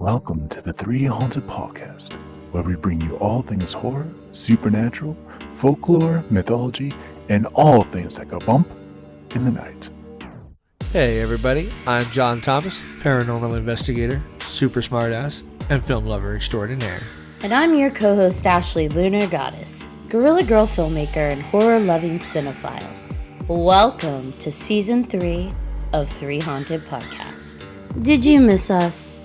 Welcome to the Three Haunted Podcast, where we bring you all things horror, supernatural, folklore, mythology, and all things that go bump in the night. Hey everybody, I'm John Thomas, paranormal investigator, super smartass, and film lover extraordinaire. And I'm your co-host Ashley, Lunar Goddess, Gorilla Girl filmmaker and horror-loving cinephile. Welcome to Season 3 of Three Haunted Podcast. Did you miss us?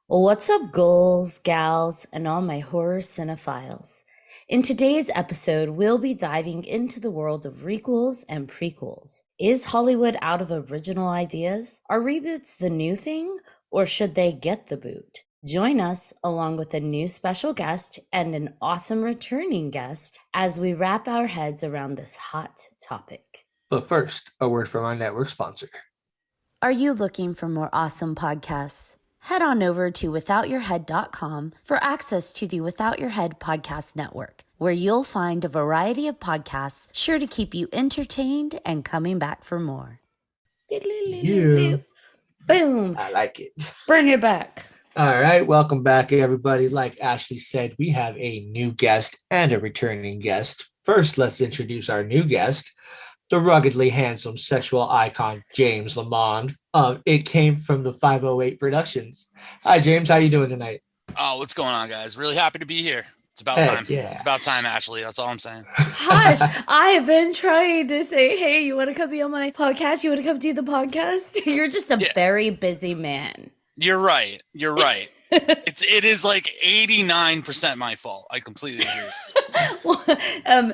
What's up, ghouls, gals, and all my horror cinephiles? In today's episode, we'll be diving into the world of requels and prequels. Is Hollywood out of original ideas? Are reboots the new thing, or should they get the boot? Join us, along with a new special guest and an awesome returning guest, as we wrap our heads around this hot topic. But first, a word from our network sponsor. Are you looking for more awesome podcasts? Head on over to withoutyourhead.com for access to the Without Your Head podcast network, where you'll find a variety of podcasts sure to keep you entertained and coming back for more. Yeah. Boom. I like it. Bring it back. All right, welcome back, everybody. Like Ashley said, we have a new guest and a returning guest. First, let's introduce our new guest, the ruggedly handsome sexual icon, James Lamond. It came from the 508 Productions. Hi, James. How you doing tonight? Oh, what's going on, guys? Really happy to be here. It's about time. Yeah. It's about time, Ashley. That's all I'm saying. Hush. I have been trying to say, hey, you want to come be on my podcast? You want to come do the podcast? You're just a very busy man. You're right. You're right. It is like 89% my fault. I completely agree. Well,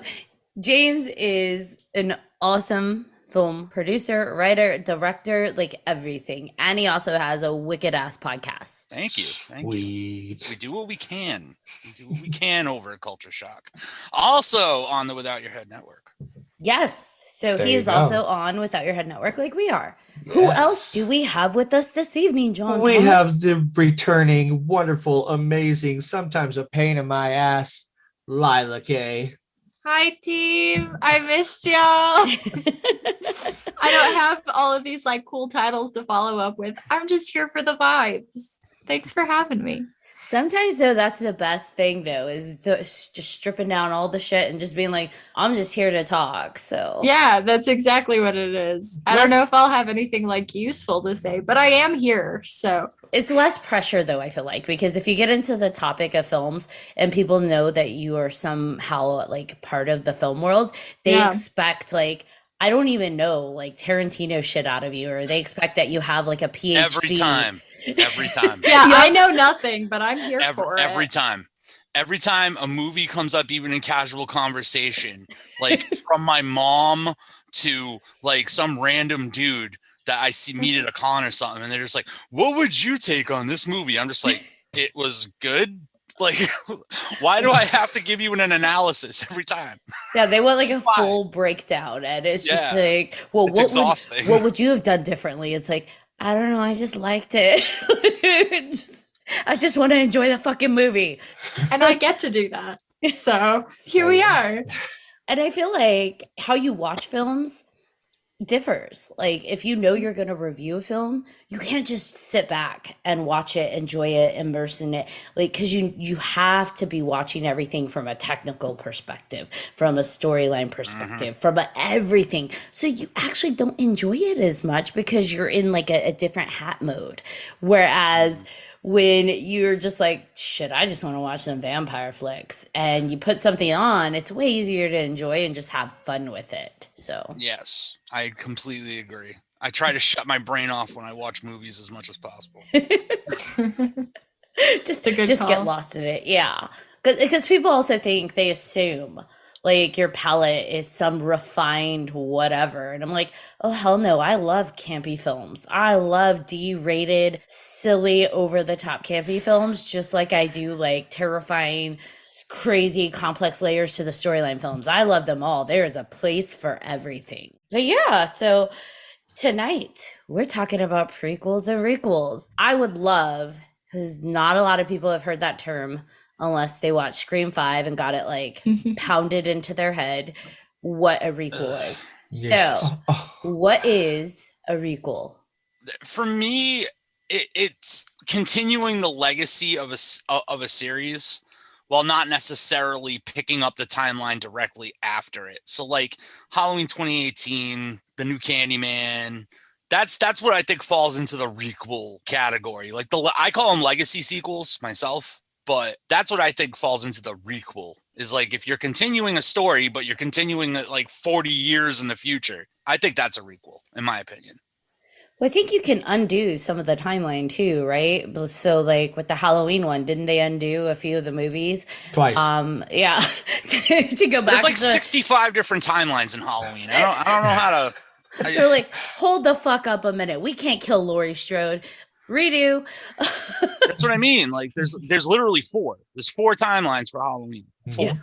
James is an awesome film producer, writer, director, like everything. And he also has a wicked ass podcast. Thank you. Thank you. Sweet. We do what we can. We do what we can over at Culture Shock. Also on the Without Your Head Network. Yes. So There he you is go. also on Without Your Head Network like we are. Who Yes. else do we have with us this evening, John? We Thomas? have the returning, wonderful, amazing, sometimes a pain in my ass, Lila K. Hi team, I missed y'all. I don't have all of these like cool titles to follow up with. I'm just here for the vibes. Thanks for having me. Sometimes, though, that's the best thing, though, is just stripping down all the shit and just being like, I'm just here to talk. So Yeah, that's exactly what it is. I don't know if I'll have anything like useful to say, but I am here. So it's less pressure, though, I feel like, because if you get into the topic of films and people know that you are somehow like part of the film world, they Yeah. expect like, I don't even know, like Tarantino shit out of you, or they expect that you have like a PhD. Every time. Every time. yeah, I know nothing, but I'm here for Every it. time. Every time a movie comes up, even in casual conversation, like from my mom to like some random dude that I see meet at a con or something, and they're just like, what would you take on this movie? I'm just like, it was good. Like, why do I have to give you an analysis every time? Yeah, they want like a Why? full breakdown, and it's just Yeah. like, well, It's exhausting. what would you have done differently? It's like, I don't know, I just liked it. I just want to enjoy the fucking movie. And I get to do that. So here we are. And I feel like how you watch films differs. Like if you know you're going to review a film, you can't just sit back and watch it, enjoy it, immerse in it. Like cuz you have to be watching everything from a technical perspective, from a storyline perspective, from everything. So you actually don't enjoy it as much because you're in like a different hat mode. Whereas when you're just like, shit, I just want to watch some vampire flicks, and you put something on, it's way easier to enjoy and just have fun with it. So Yes, I completely agree. I try to shut my brain off when I watch movies as much as possible. just a good get call. lost in it. Yeah. Because people also think, they assume like your palette is some refined whatever. And I'm like, oh, hell no. I love campy films. I love D-rated, silly, over-the-top campy films, just like I do like terrifying, crazy, complex layers to the storyline films. I love them all. There is a place for everything. But yeah, so tonight we're talking about prequels and requels. I would love, because not a lot of people have heard that term unless they watched Scream 5 and got it like pounded into their head. what a requel is. Yes. So, what is a requel? For me, it's continuing the legacy of a series while not necessarily picking up the timeline directly after it. So like Halloween 2018, the new Candyman, that's what I think falls into the requel category. Like I call them legacy sequels myself, but that's what I think falls into the requel. Is like if you're continuing a story, but you're continuing it like 40 years in the future. I think that's a requel, in my opinion. Well, I think you can undo some of the timeline too, right? So, like with the Halloween one, didn't they undo a few of the movies? Twice. Yeah, to go back. There's like to 65 different timelines in Halloween. I don't know how to. They're like, hold the fuck up a minute. We can't kill Laurie Strode. Redo. That's what I mean. Like there's literally 4. There's 4 timelines for Halloween. 4. Yeah.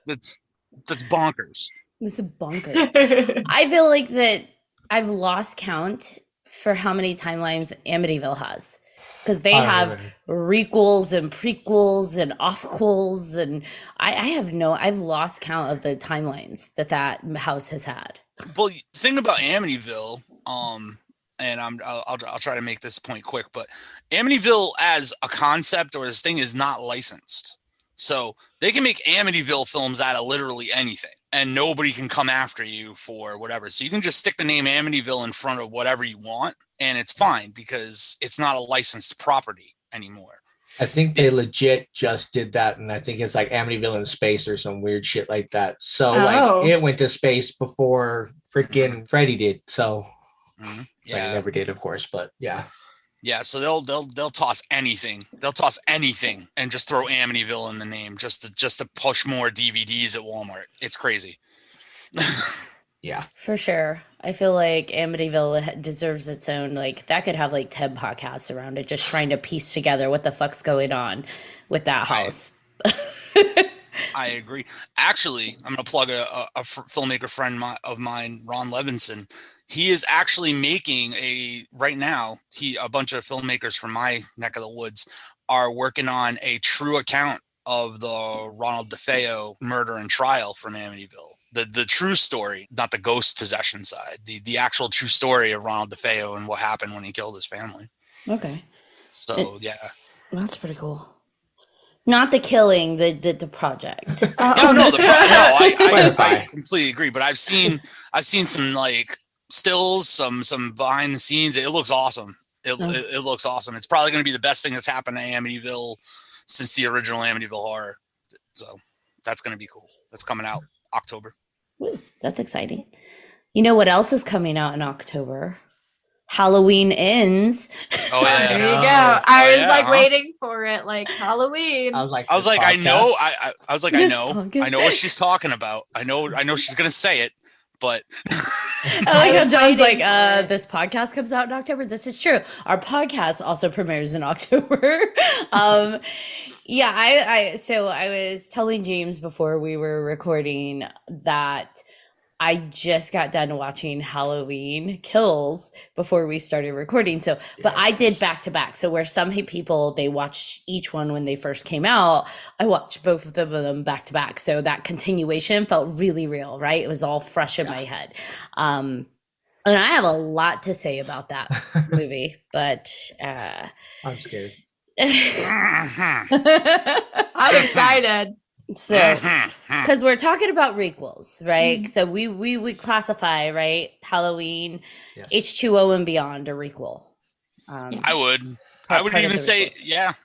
That's bonkers. This is bonkers. I feel like that I've lost count for how many timelines Amityville has. Because they have requels and prequels and offquels, and I've lost count of the timelines that house has had. Well, thing about Amityville, and I'll try to make this point quick, but Amityville as a concept or this thing is not licensed, so they can make Amityville films out of literally anything, and nobody can come after you for whatever. So you can just stick the name Amityville in front of whatever you want, and it's fine because it's not a licensed property anymore. I think they legit just did that, and I think it's like Amityville in space or some weird shit like that. So like it went to space before freaking Freddy did. So Freddy never did, of course, but yeah. Yeah, so they'll toss anything. They'll toss anything and just throw Amityville in the name just to push more DVDs at Walmart. It's crazy. Yeah, for sure. I feel like Amityville deserves its own, like that could have like 10 podcasts around it, just trying to piece together what the fuck's going on with that house. I agree. Actually, I'm going to plug a filmmaker friend of mine, Ron Levinson. He is actually making right now, a bunch of filmmakers from my neck of the woods are working on a true account of the Ronald DeFeo murder and trial from Amityville. The true story, not the ghost possession side, the actual true story of Ronald DeFeo and what happened when he killed his family. Okay. So, yeah. That's pretty cool. Not the killing, the project. I completely agree. But I've seen some like stills, some behind the scenes. It looks awesome. It looks awesome. It's probably going to be the best thing that's happened to Amityville since the original Amityville Horror. So that's going to be cool. That's coming out October. Ooh, that's exciting. You know what else is coming out in October? Halloween Ends. Oh yeah, there you go. I was waiting for it, like Halloween. I was like, I know. I was like, I know what she's talking about. I know she's gonna say it, but I like how John's like, this podcast comes out in October. This is true. Our podcast also premieres in October. Yeah, I was telling James before we were recording that I just got done watching Halloween Kills before we started recording. So, but I did back to back. So where some people, they watch each one when they first came out, I watched both of them back to back. So that continuation felt really real, right? It was all fresh in my head. And I have a lot to say about that movie, but I'm scared. I'm excited. So, because we're talking about requels, right? So we classify, right, Halloween, H2O and Beyond a requel. I would even say,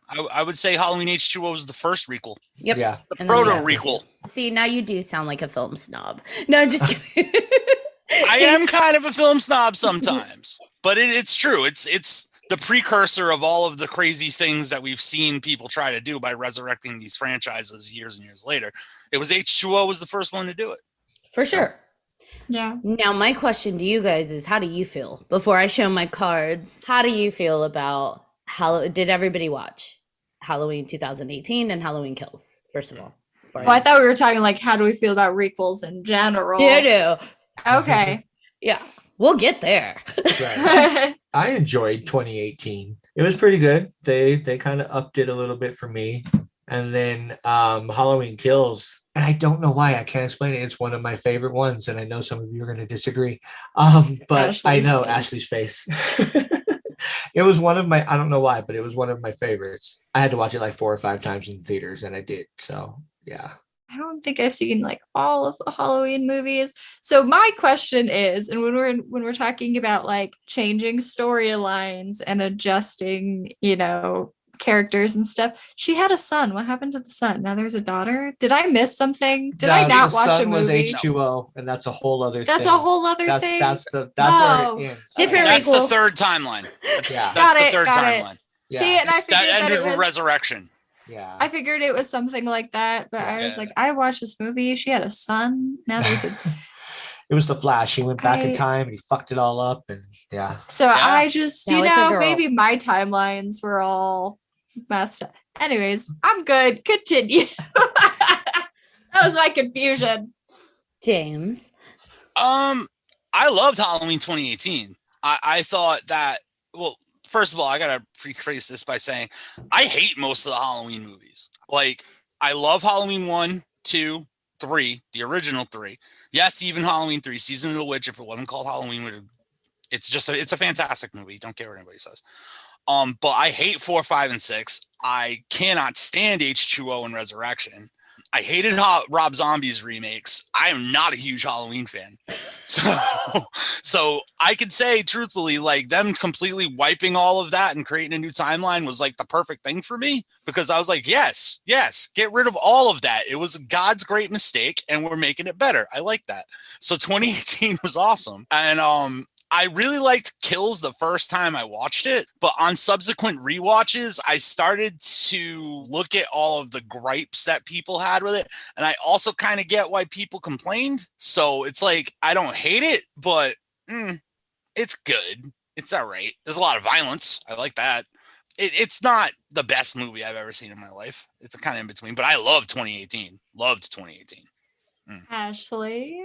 I would say Halloween H2O was the first requel. Yep. Yeah. The proto requel. See, now you do sound like a film snob. No, I'm just kidding. I am kind of a film snob sometimes, but it's true. It's the precursor of all of the crazy things that we've seen people try to do by resurrecting these franchises years and years later. It was H2O was the first one to do it. For sure. Yeah. Now, my question to you guys is, how do you feel? Before I show my cards, how do you feel about did everybody watch Halloween 2018 and Halloween Kills, first of all? Well, I thought we were talking like, how do we feel about requels in general? Yeah, Okay. Yeah. We'll get there. Right. I enjoyed 2018. It was pretty good. They kind of upped it a little bit for me. And then Halloween Kills, and I don't know why. I can't explain it. It's one of my favorite ones, and I know some of you are going to disagree. But I Ashley's know face. Ashley's face. It was one of my. I don't know why, but it was one of my favorites. I had to watch it like 4 or 5 times in theaters, and I did. So yeah. I don't think I've seen like all of the Halloween movies. So my question is, and when we're talking about like changing storylines and adjusting, characters and stuff, she had a son. What happened to the son? Now there's a daughter. Did I miss something? Did I not the watch a son was movie? H2O, and that's a whole other That's thing. a whole other thing. That's No. where it ends. Different That's the Regal. third timeline. Yeah. That's Got the it, third got it. timeline. Yeah. See, and I figured That ended it with was Resurrection. Yeah. I figured it was something like that, but I was Yeah. like, I watched this movie. She had a son. Now there's a. It was the Flash. He went back in I- time and he fucked it all up, and yeah. So Yeah. I just, Now it's a girl. maybe my timelines were all messed up. Anyways, I'm good. Continue. That was my confusion. James. I loved Halloween 2018. I thought that, well, first of all, I gotta preface this by saying I hate most of the Halloween movies. Like, I love Halloween 1, 2, 3, the original 3. Yes, even Halloween 3, Season of the Witch, if it wasn't called Halloween, it's a fantastic movie. Don't care what anybody says. But I hate 4, 5, and 6. I cannot stand H2O and Resurrection. I hated Rob Zombie's remakes. I am not a huge Halloween fan. So I could say truthfully, like, them completely wiping all of that and creating a new timeline was like the perfect thing for me, because I was like, yes, get rid of all of that. It was God's great mistake and we're making it better. I like that. So 2018 was awesome. And I really liked Kills the first time I watched it, but on subsequent rewatches, I started to look at all of the gripes that people had with it. And I also kind of get why people complained. So it's like, I don't hate it, but it's good. It's all right. There's a lot of violence. I like that. It's not the best movie I've ever seen in my life. It's kind of in between, but I love 2018. Loved 2018. Ashley.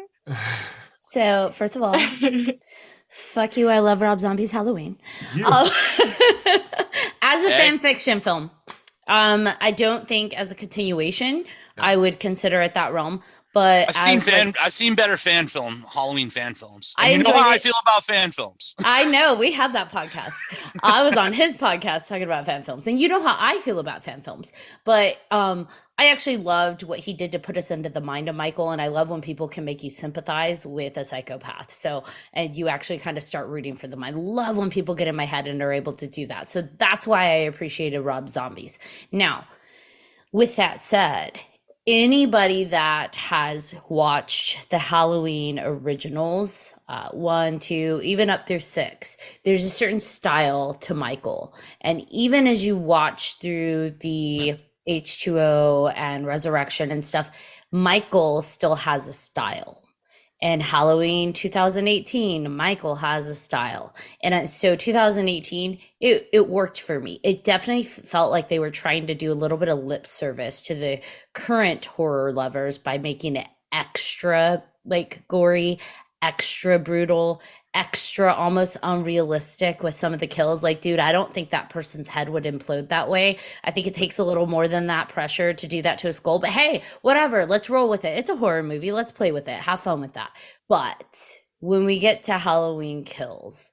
So, first of all, fuck you. I love Rob Zombie's Halloween. You. As a Ed? fan fiction film, I don't think as a continuation I would consider it that realm. But I've seen better Halloween fan films. I And you know enjoyed how I it. feel about fan films. I know we had that podcast. I was on his podcast talking about fan films, and you know how I feel about fan films. But I actually loved what he did to put us into the mind of Michael, and I love when people can make you sympathize with a psychopath. So, and you actually kind of start rooting for them. I love when people get in my head and are able to do that. So that's why I appreciated Rob Zombies. Now, with that said, anybody that has watched the Halloween originals, 1, 2, even up through 6, there's a certain style to Michael. And even as you watch through the H2O and Resurrection and stuff, Michael still has a style. And Halloween 2018, Michael has a style. And so 2018, it worked for me. It definitely felt like they were trying to do a little bit of lip service to the current horror lovers by making it extra like gory, extra brutal, extra almost unrealistic with some of the kills. Like, dude, I don't think that person's head would implode that way. I think it takes a little more than that pressure to do that to a skull. But hey, whatever, let's roll with it. It's a horror movie. Let's play with it. Have fun with that. But when we get to Halloween Kills,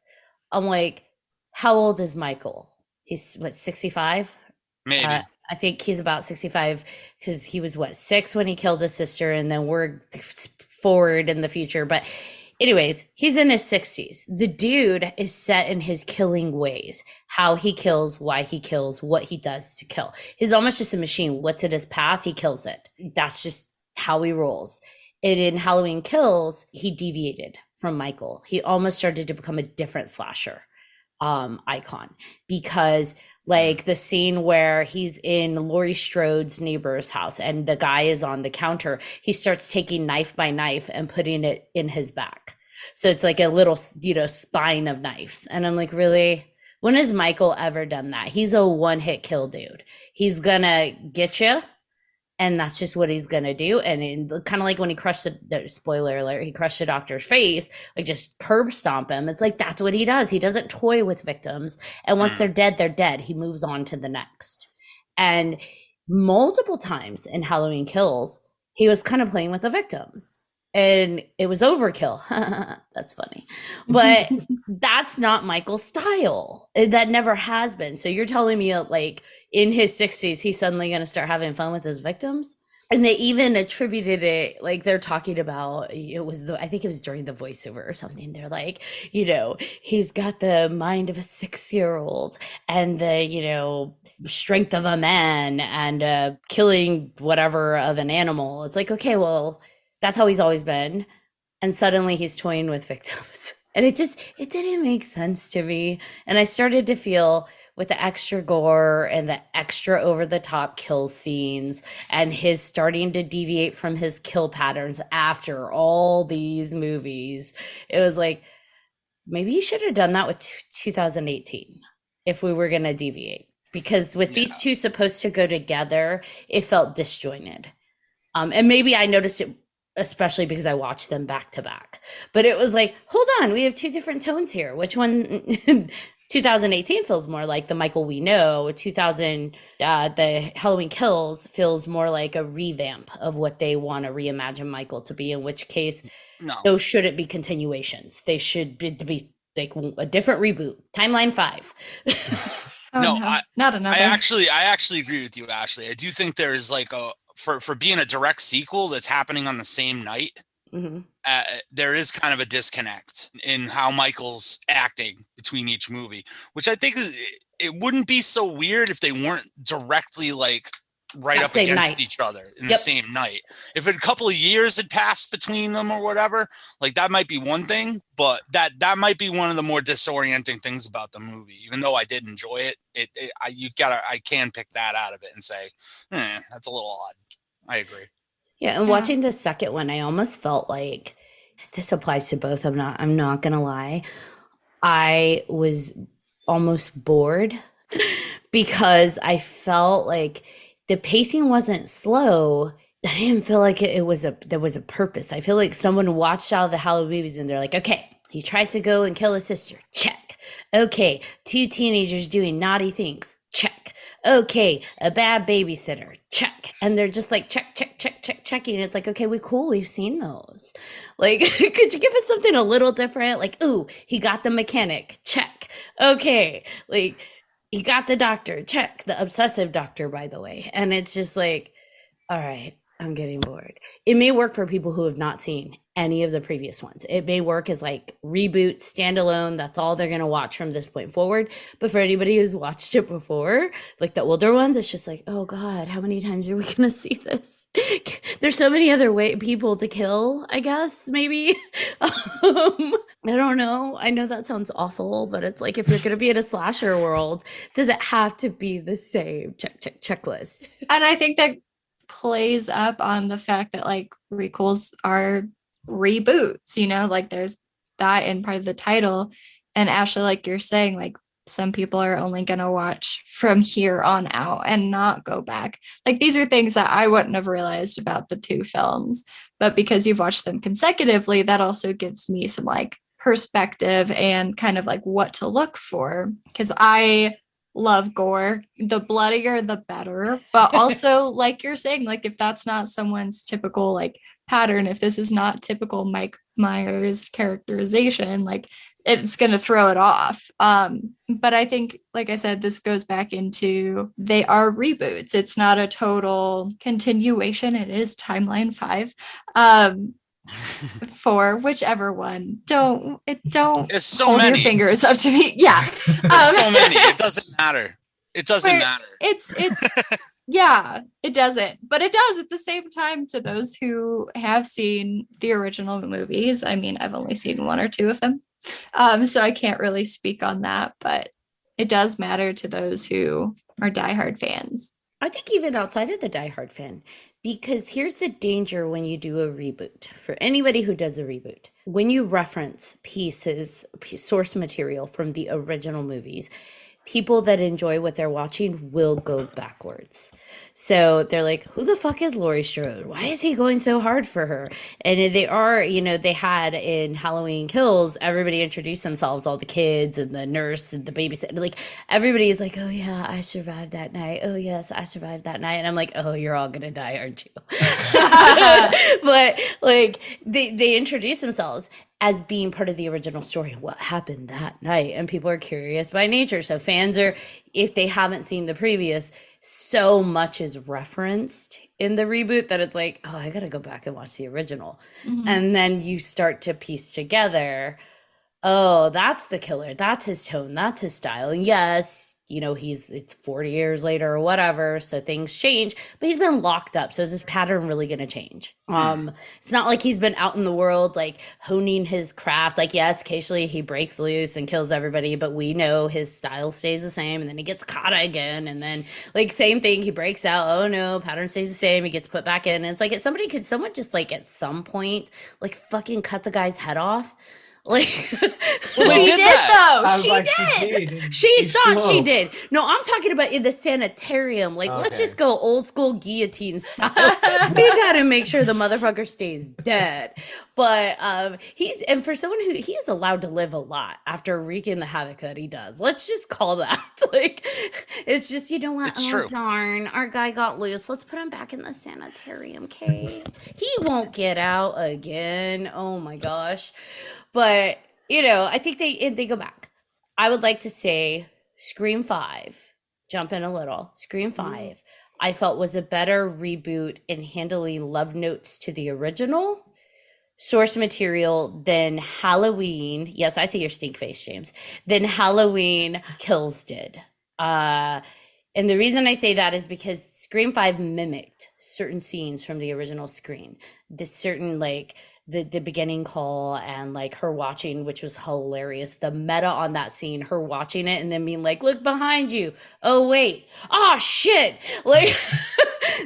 I'm like, how old is Michael? He's what, 65? Maybe. I think he's about 65 because he was 6 when he killed his sister, and then we're forward in the future. But anyways, he's in his 60s. The dude is set in his killing ways, how he kills, why he kills, what he does to kill. He's almost just a machine. What's in his path, he kills it. That's just how he rolls. And in Halloween Kills, he deviated from Michael. He almost started to become a different slasher icon, because like the scene where he's in Laurie Strode's neighbor's house and the guy is on the counter, he starts taking knife by knife and putting it in his back. So it's like a little, spine of knives. And I'm like, really? When has Michael ever done that? He's a one-hit kill dude. He's gonna get you, and that's just what he's gonna do. And kind of like when he crushed the spoiler alert, he crushed the doctor's face, like just curb stomp him. It's like, that's what he does. He doesn't toy with victims. And once they're dead, they're dead. He moves on to the next. And multiple times in Halloween Kills, he was kind of playing with the victims, and it was overkill. That's funny. But that's not Michael's style. That never has been. So you're telling me like in his 60s, he's suddenly going to start having fun with his victims? And they even attributed it, like they're talking about, it was I think it was during the voiceover or something. They're like, he's got the mind of a 6-year-old and the, strength of a man and killing whatever of an animal. It's like, okay, well, that's how he's always been. And suddenly he's toying with victims. And it didn't make sense to me. And I started to feel, with the extra gore and the extra over-the-top kill scenes and his starting to deviate from his kill patterns after all these movies, it was like, maybe you should have done that with 2018 if we were going to deviate. Because with these two supposed to go together, it felt disjointed. And maybe I noticed it especially because I watched them back to back. But it was like, hold on, we have two different tones here. Which one... 2018 feels more like the Michael we know. The Halloween Kills feels more like a revamp of what they want to reimagine Michael to be, in which case those shouldn't be continuations. They should be like a different reboot. Timeline 5. Not another. I actually agree with you, Ashley. I do think there is like for being a direct sequel that's happening on the same night. Mm-hmm. There is kind of a disconnect in how Michael's acting between each movie, which I think it wouldn't be so weird if they weren't directly like right up against each other in the same night. If a couple of years had passed between them or whatever, like that might be one thing, but that might be one of the more disorienting things about the movie. Even though I did enjoy it, I can pick that out of it and say, that's a little odd. I agree. Yeah, and watching the second one, I almost felt like this applies to both. I'm not gonna lie. I was almost bored because I felt like the pacing wasn't slow. I didn't feel like there was a purpose. I feel like someone watched all the Halloween movies and they're like, okay, he tries to go and kill his sister. Check. Okay, 2 teenagers doing naughty things. Check. Okay, a bad babysitter. Check. And they're just like, checking. It's like, okay, we've seen those. Like, could you give us something a little different? Like, ooh, he got the mechanic. Check. Okay. Like, he got the doctor. Check. The obsessive doctor, by the way. And it's just like, all right, I'm getting bored. It may work for people who have not seen any of the previous ones. It may work as like reboot, standalone. That's all they're going to watch from this point forward. But for anybody who's watched it before, like the older ones, it's just like, oh God, how many times are we going to see this? There's so many other people to kill, I guess, maybe. I don't know. I know that sounds awful, but it's like, if you're going to be in a slasher world, does it have to be the same checklist? And I think that plays up on the fact that like requels are reboots, like there's that in part of the title. And Ashley, like you're saying, like some people are only going to watch from here on out and not go back. Like these are things that I wouldn't have realized about the two films, but because you've watched them consecutively, that also gives me some like perspective and kind of like what to look for, because I love gore. The bloodier the better, but also like you're saying, like if that's not someone's typical like pattern, if this is not typical Mike Myers characterization, like it's going to throw it off. But I think, like I said, this goes back into they are reboots. It's not a total continuation. It is timeline 5. For whichever one. Don't There's so hold many. your fingers up to me. Yeah. There's so many. It doesn't matter. It doesn't matter. It's yeah, it doesn't. But it does at the same time to those who have seen the original movies. I mean, I've only seen 1 or 2 of them. So I can't really speak on that, but it does matter to those who are diehard fans. I think even outside of the diehard fan, because here's the danger when you do a reboot. For anybody who does a reboot, when you reference source material from the original movies, people that enjoy what they're watching will go backwards. So they're like, who the fuck is Laurie Strode? Why is he going so hard for her? And they are, they had in Halloween Kills, everybody introduced themselves, all the kids and the nurse and the babysitter. Like, everybody is like, oh yeah, I survived that night. Oh yes, I survived that night. And I'm like, oh, you're all gonna die, aren't you? But like, they introduce themselves as being part of the original story, what happened that night, and people are curious by nature. So fans are, if they haven't seen the previous, so much is referenced in the reboot that it's like, oh, I gotta go back and watch the original. And then you start to piece together, oh, that's the killer, that's his tone, that's his style. And yes, it's 40 years later or whatever, so things change, but he's been locked up. So is this pattern really going to change? It's not like he's been out in the world, like honing his craft. Like, yes, occasionally he breaks loose and kills everybody, but we know his style stays the same, and then he gets caught again. And then like same thing, he breaks out. Oh no, pattern stays the same. He gets put back in. And it's like, could someone just like at some point, like fucking cut the guy's head off? Like, Well, She did did that. though. I was She like, did. she thought she slow. did. No, I'm talking about in the sanitarium. Like, let's Okay. just go old school guillotine style. We gotta make sure the motherfucker stays dead. But and for someone who he is allowed to live a lot after wreaking the havoc that he does. Let's just call that. Like, it's just, you know what? It's Oh true. darn, our guy got loose. Let's put him back in the sanitarium, okay? He won't get out again. Oh my gosh. But I think they go back. I would like to say Scream 5, jump in a little. Scream 5, I felt was a better reboot in handling love notes to the original source material than Halloween. Yes, I see your stink face, James. Than Halloween Kills did. And the reason I say that is because Scream 5 mimicked certain scenes from the original Scream. This certain like the beginning call and like her watching, which was hilarious. The meta on that scene, her watching it and then being like, look behind you. Oh wait. Oh shit. Like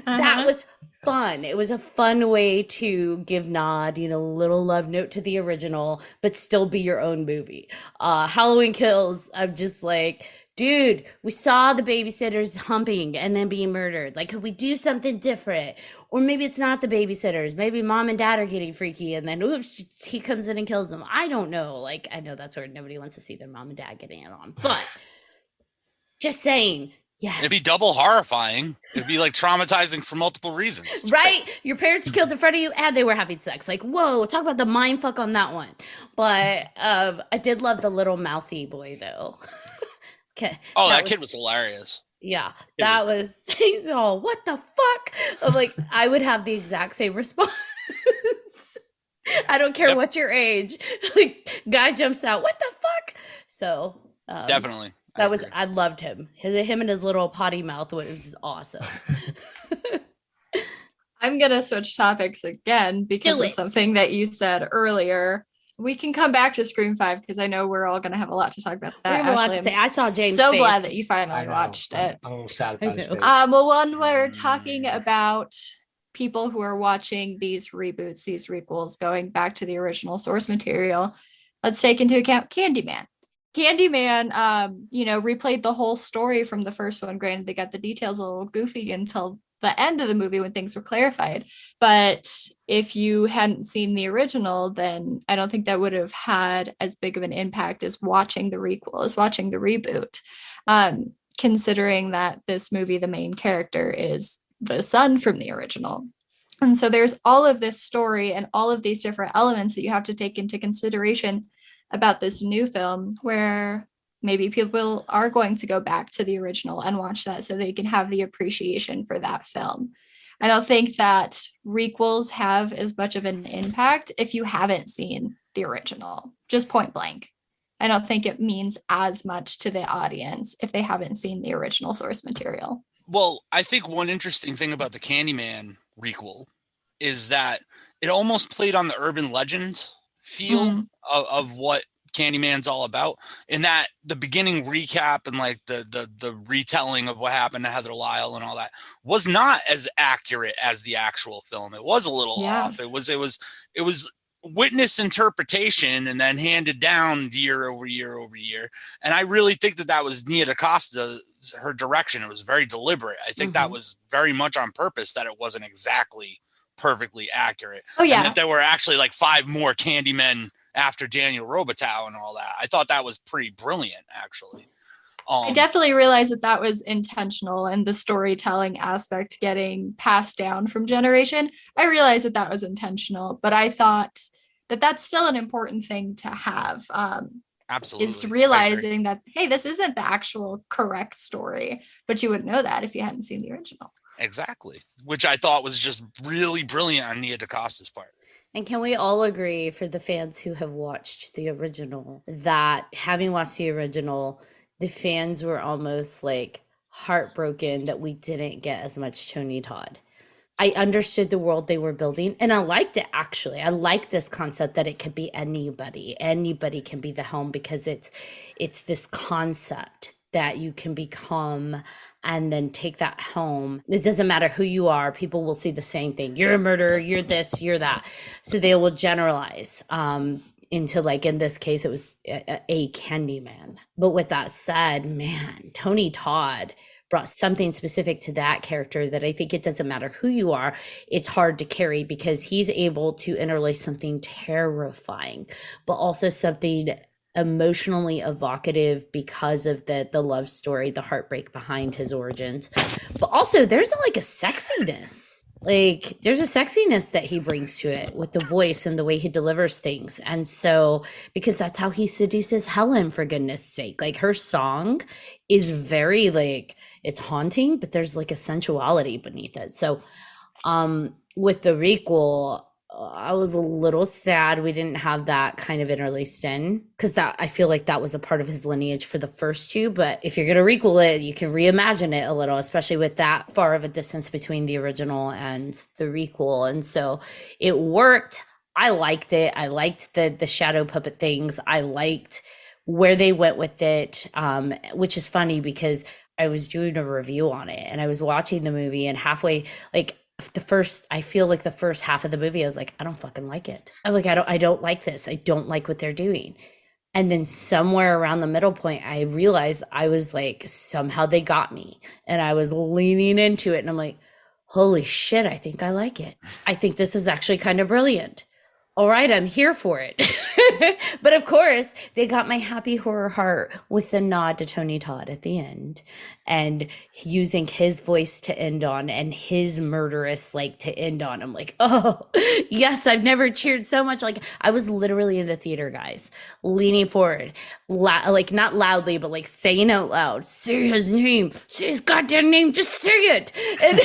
that was fun. It was a fun way to give nod, little love note to the original, but still be your own movie. Halloween Kills, I'm just like, dude, we saw the babysitters humping and then being murdered. Like, could we do something different? Or maybe it's not the babysitters. Maybe mom and dad are getting freaky and then, oops, he comes in and kills them. I don't know. Like, I know that's where nobody wants to see their mom and dad getting it on. But just saying, yes. It'd be double horrifying. It'd be like traumatizing for multiple reasons. Right? Your parents are killed in front of you and they were having sex. Like, whoa, talk about the mind fuck on that one. But I did love the little mouthy boy, though. Okay. Oh, that kid was hilarious. Yeah, that was, he's all, what the fuck? I'm like, I would have the exact same response. I don't care what your age. Like, guy jumps out, what the fuck? So, Definitely. I loved him. Him and his little potty mouth was awesome. I'm gonna switch topics again because Do of it. something that you said earlier. We can come back to Scream 5 because I know we're all gonna have a lot to talk about We that. have a lot to Ashley, say. I saw James' so face. glad that you I finally know. watched it. I'm a little sad I about his know. face. Well, when we're talking about people who are watching these reboots, these requels, going back to the original source material, let's take into account Candyman. Candyman, replayed the whole story from the first one. Granted, they got the details a little goofy until the end of the movie when things were clarified. But if you hadn't seen the original, then I don't think that would have had as big of an impact as watching the requel, as watching the reboot. Considering that this movie, the main character is the son from the original. And so there's all of this story and all of these different elements that you have to take into consideration about this new film, where maybe people are going to go back to the original and watch that so they can have the appreciation for that film. I don't think that requels have as much of an impact if you haven't seen the original, just point blank. I don't think it means as much to the audience if they haven't seen the original source material. Well, I think one interesting thing about the Candyman requel is that it almost played on the urban legend feel of what Candyman's all about, in that the beginning recap and like the retelling of what happened to Heather Lyle and all that was not as accurate as the actual film. It was a little off. It was witness interpretation and then handed down year over year over year. And I really think that was Nia DaCosta, her direction. It was very deliberate. I think that was very much on purpose, that it wasn't exactly perfectly accurate. Oh yeah. And that there were actually like 5 more Candymen after Daniel Robital and all that. I thought that was pretty brilliant, actually. I definitely realized that was intentional, and the storytelling aspect getting passed down from generation. I realized that was intentional, but I thought that that's still an important thing to have. Absolutely. Is realizing that, hey, this isn't the actual correct story, but you wouldn't know that if you hadn't seen the original. Exactly. Which I thought was just really brilliant on Nia DaCosta's part. And can we all agree, for the fans who have watched the original, that having watched the original, the fans were almost like heartbroken that we didn't get as much Tony Todd? I understood the world they were building, and I liked it, actually. I like this concept that it could be anybody. Anybody can be the Helm, because it's this concept that you can become and then take that home. It doesn't matter who you are. People will see the same thing. You're a murderer, you're this, you're that. So they will generalize into, like, in this case, it was a Candyman. But with that said, man, Tony Todd brought something specific to that character that I think it doesn't matter who you are, it's hard to carry, because he's able to interlace something terrifying, but also something emotionally evocative because of the love story, the heartbreak behind his origins. But also there's like a sexiness. Like, there's a sexiness that he brings to it with the voice and the way he delivers things. And so, because that's how he seduces Helen, for goodness sake. Like, her song is very, like, it's haunting, but there's like a sensuality beneath it. So with the requel, I was a little sad we didn't have that kind of interlaced in, because that, I feel like that was a part of his lineage for the first two. But if you're going to requel it, you can reimagine it a little, especially with that far of a distance between the original and the requel. And so it worked. I liked it. I liked the shadow puppet things. I liked where they went with it, which is funny because I was doing a review on it and I was watching the movie, and halfway, like, I feel like the first half of the movie, I was like, I don't fucking like it. I'm like, I don't like this. I don't like what they're doing. And then somewhere around the middle point, I realized I was like, somehow they got me, and I was leaning into it, and I'm like, holy shit, I think I like it. I think this is actually kind of brilliant. All right, I'm here for it. But of course, they got my happy horror heart with the nod to Tony Todd at the end, and using his voice to end on, and his murderous, like, to end on. I'm like, oh, yes, I've never cheered so much. Like, I was literally in the theater, guys, leaning forward, like, not loudly, but like saying out loud, say his name, say his goddamn name, just say it. And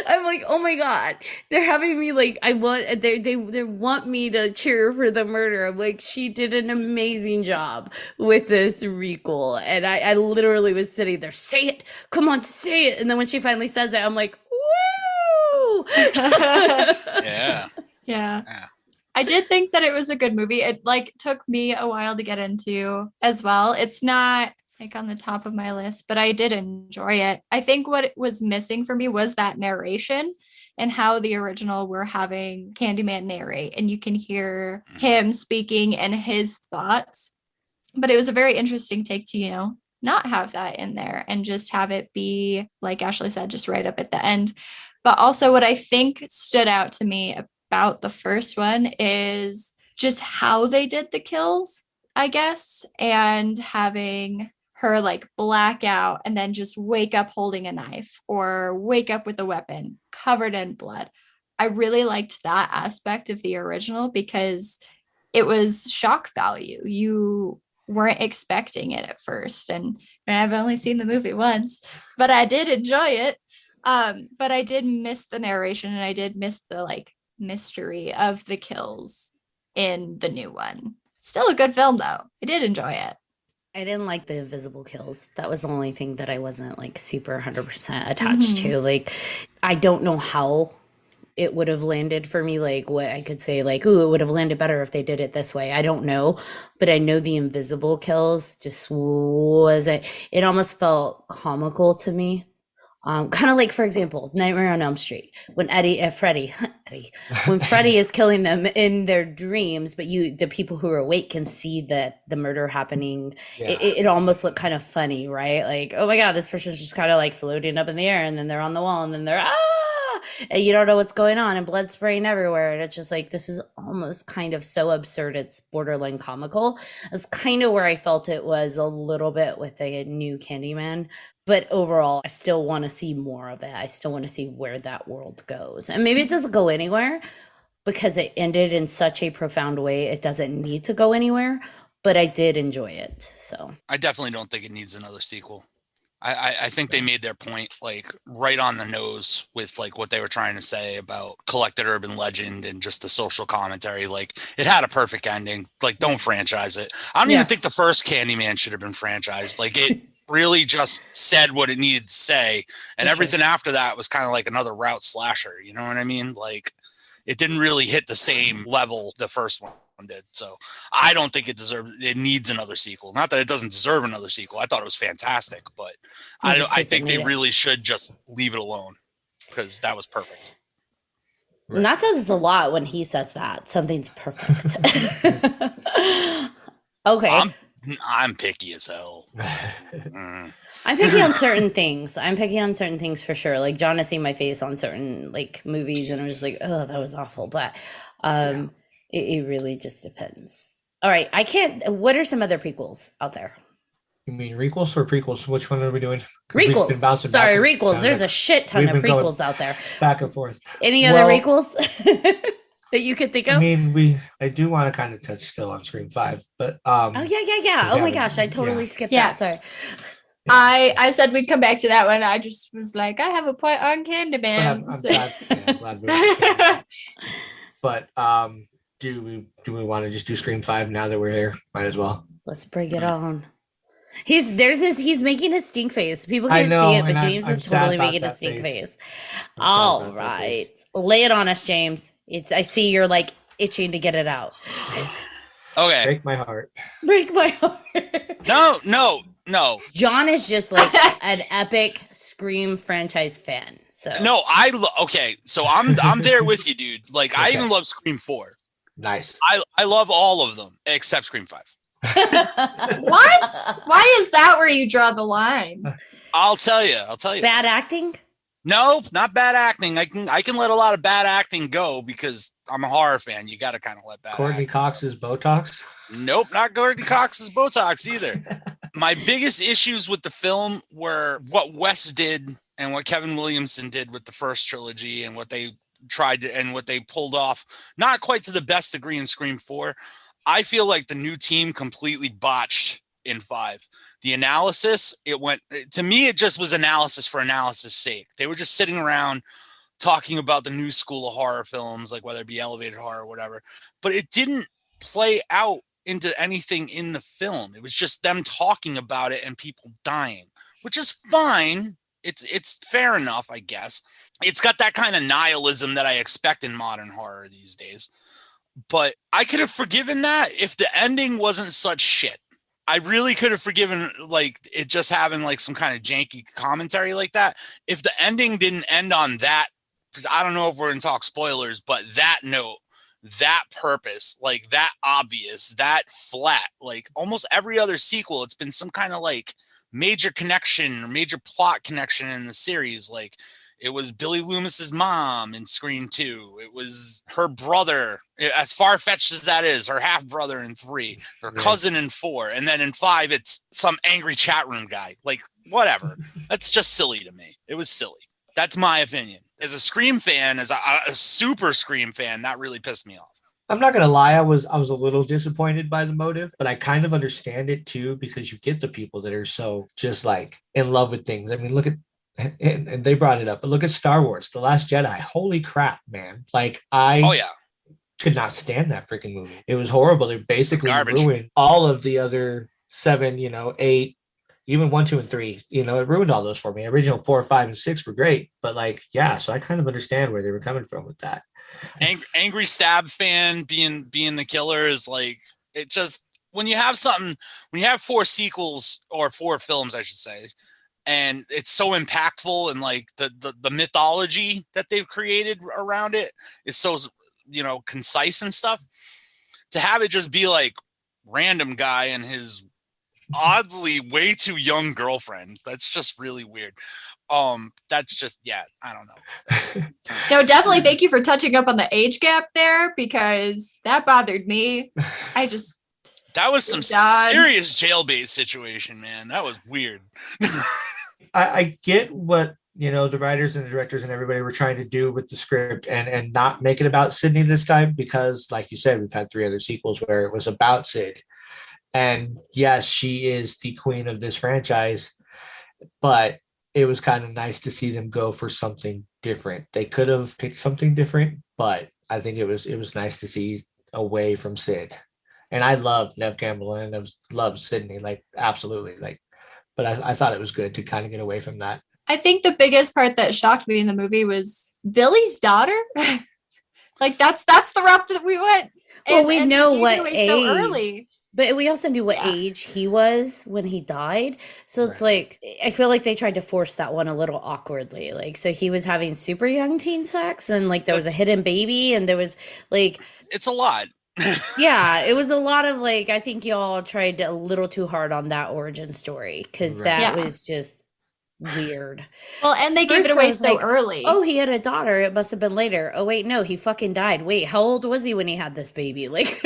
I'm like, oh my God, they're having me, like, they want me to cheer for the murder. I'm like, she did an amazing job with this requel. And I literally was sitting there, say it, come on, say it. And then when she finally says it, I'm like, woo! Yeah. I did think that it was a good movie. It, like, took me a while to get into as well. It's not like on the top of my list, but I did enjoy it. I think what was missing for me was that narration, and how the original were having Candyman narrate, and you can hear him speaking and his thoughts. But it was a very interesting take to, you know, not have that in there and just have it be, like Ashley said, just right up at the end. But also what I think stood out to me about the first one is just how they did the kills, I guess, and having her, like, black out and then just wake up holding a knife, or wake up with a weapon covered in blood. I really liked that aspect of the original because it was shock value. You weren't expecting it at first. And I've only seen the movie once, but I did enjoy it. But I did miss the narration, and I did miss the, like, mystery of the kills in the new one. Still a good film, though. I did enjoy it. I didn't like the invisible kills. That was the only thing that I wasn't, like, super 100% attached to. Like, I don't know how it would have landed for me. Like, what I could say, like, ooh, it would have landed better if they did it this way. I don't know. But I know the invisible kills just wasn't, it almost felt comical to me. Kind of like, for example, Nightmare on Elm Street, when Freddy, when Freddy is killing them in their dreams, but the people who are awake can see the murder happening. Yeah. It almost looked kind of funny, right? Like, oh my God, this person's just kind of like floating up in the air, and then they're on the wall, and then they're and you don't know what's going on, and blood spraying everywhere, and it's just like, this is almost kind of so absurd, it's borderline comical. That's kind of where I felt it was a little bit with the new Candyman. But overall, I still want to see more of it. I still want to see where that world goes. And maybe it doesn't go anywhere because it ended in such a profound way. It doesn't need to go anywhere, but I did enjoy it. So I definitely don't think it needs another sequel. I think they made their point like right on the nose with like what they were trying to say about collected urban legend and just the social commentary. Like it had a perfect ending. Like don't franchise it. I don't even think the first Candyman should have been franchised. Like it really just said what it needed to say, and everything after that was kind of like another route slasher. You know what I mean? Like it didn't really hit the same level the first one did. So I don't think it needs another sequel. Not that it doesn't deserve another sequel. I thought it was fantastic, but I think they really should just leave it alone because that was perfect. Right. And that says a lot when he says that something's perfect. Okay. I'm picky as hell. I'm picky on certain things. I'm picky on certain things for sure. Like John has seen my face on certain like movies, and I'm just like, oh, that was awful. But it really just depends. All right, I can't. What are some other prequels out there? You mean requels or prequels? Which one are we doing? Requels. Sorry, requels. There's a shit ton of prequels out there. Back and forth. Any other requels that you could think of? I mean, I do want to kind of touch still on Scream 5, but Oh yeah. Oh my gosh, I totally skipped that. Sorry. I said we'd come back to that one. I just was like, I have a point on Candyman. I'm glad we're But do we want to just do Scream 5 now that we're here? Might as well. Let's bring it on. He's making a stink face. People can't see it, but James is totally making a stink face. All right. Lay it on us, James. I see you're like itching to get it out. Okay. Break my heart. Break my heart. No. John is just like an epic Scream franchise fan. So no, so I'm there with you, dude. Like I even love Scream 4. Nice. I love all of them except Scream 5. What? Why is that where you draw the line? I'll tell you. Bad acting? No, not bad acting. I can let a lot of bad acting go because I'm a horror fan. You got to kind of let bad. Courtney Cox's Botox? Nope, not Courtney Cox's Botox either. My biggest issues with the film were what Wes did and what Kevin Williamson did with the first trilogy and what they tried to, and what they pulled off. Not quite to the best degree in Scream 4. I feel like the new team completely botched in 5. The analysis, to me, it just was analysis for analysis sake. They were just sitting around talking about the new school of horror films, like whether it be elevated horror or whatever, but it didn't play out into anything in the film. It was just them talking about it and people dying, which is fine. It's fair enough, I guess. It's got that kind of nihilism that I expect in modern horror these days. But I could have forgiven that if the ending wasn't such shit. I really could have forgiven like it just having like some kind of janky commentary like that. If the ending didn't end on that, because I don't know if we're going to talk spoilers, but that note, that purpose, like that obvious, that flat, like almost every other sequel, it's been some kind of like major connection or major plot connection in the series. Like it was Billy Loomis's mom in Scream 2. It was her brother, as far-fetched as that is, her half-brother in 3, her cousin in 4. And then in 5, it's some angry chat room guy. Like, whatever. That's just silly to me. It was silly. That's my opinion. As a Scream fan, as a super Scream fan, that really pissed me off. I'm not gonna lie, I was a little disappointed by the motive, but I kind of understand it too, because you get the people that are so just like in love with things. I mean, look at, and they brought it up, but look at Star Wars, The Last Jedi. Holy crap, man. Like I could not stand that freaking movie. It was horrible. They basically ruined all of the other 7, 8, even 1, 2, and 3. It ruined all those for me. Original 4, 5, and 6 were great, but so I kind of understand where they were coming from with that. Angry Stab fan being the killer is like, it just, when you have 4 sequels or 4 films, I should say, and it's so impactful, and like the mythology that they've created around it is so, you know, concise and stuff. To have it just be like random guy and his oddly way too young girlfriend, that's just really weird. That's just, yeah, I don't know. No, definitely thank you for touching up on the age gap there, because that bothered me. That was some serious jailbait situation, man. That was weird. I get what, you know, the writers and the directors and everybody were trying to do with the script, and not make it about Sydney this time, because like you said, we've had 3 other sequels where it was about Sid. And yes, she is the queen of this franchise, but it was kind of nice to see them go for something different. They could have picked something different, but I think it was nice to see away from Sid. And I loved Nev Campbell and I loved Sydney, like absolutely, like. But I thought it was good to kind of get away from that. I think the biggest part that shocked me in the movie was Billy's daughter. Like that's the route that we went. Well, we know they gave what it away age. so early. But we also knew what age he was when he died. So it's like, I feel like they tried to force that one a little awkwardly. Like, so he was having super young teen sex, and like there was a hidden baby, and there was like. It's a lot. Yeah, it was a lot of like, I think y'all tried a little too hard on that origin story, because that was just weird. Well, and they gave it away so early. Oh, he had a daughter. It must have been later. Oh, wait, no, he fucking died. Wait, how old was he when he had this baby? Like.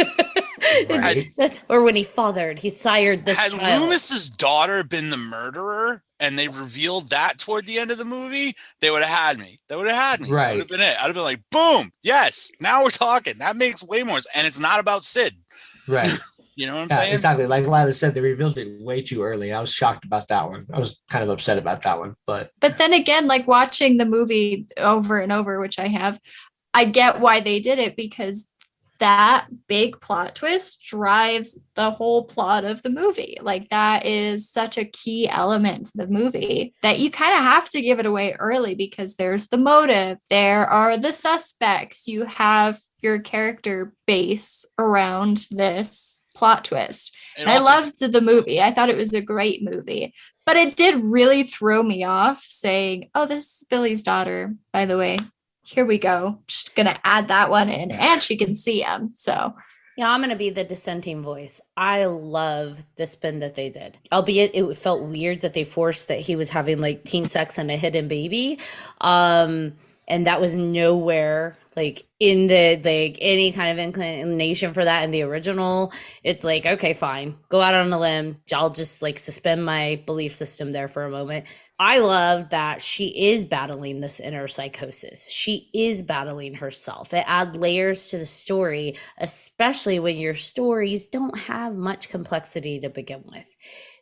Or when he fathered, he sired this child. Had Loomis's daughter been the murderer and they revealed that toward the end of the movie, they would have had me. They would have had me. Right. That would have been it. I'd have been like, boom, yes, now we're talking. That makes way more sense. And it's not about Sid. Right. You know what I'm saying? Exactly. Like Lila said, they revealed it way too early. I was shocked about that one. I was kind of upset about that one. But then again, like watching the movie over and over, which I have, I get why they did it, because that big plot twist drives the whole plot of the movie. Like that is such a key element to the movie that you kind of have to give it away early, because there's the motive, there are the suspects, you have your character base around this plot twist. And I loved the movie. I thought it was a great movie, but it did really throw me off saying, oh, this is Billy's daughter, by the way. Here we go. Just gonna add that one in, and she can see him. So yeah, I'm gonna be the dissenting voice. I love the spin that they did, albeit it felt weird that they forced that he was having like teen sex and a hidden baby, and that was nowhere like in the like any kind of inclination for that in the original. It's like, okay, fine, go out on a limb. I'll just like suspend my belief system there for a moment. I love that she is battling this inner psychosis. She is battling herself. It adds layers to the story, especially when your stories don't have much complexity to begin with.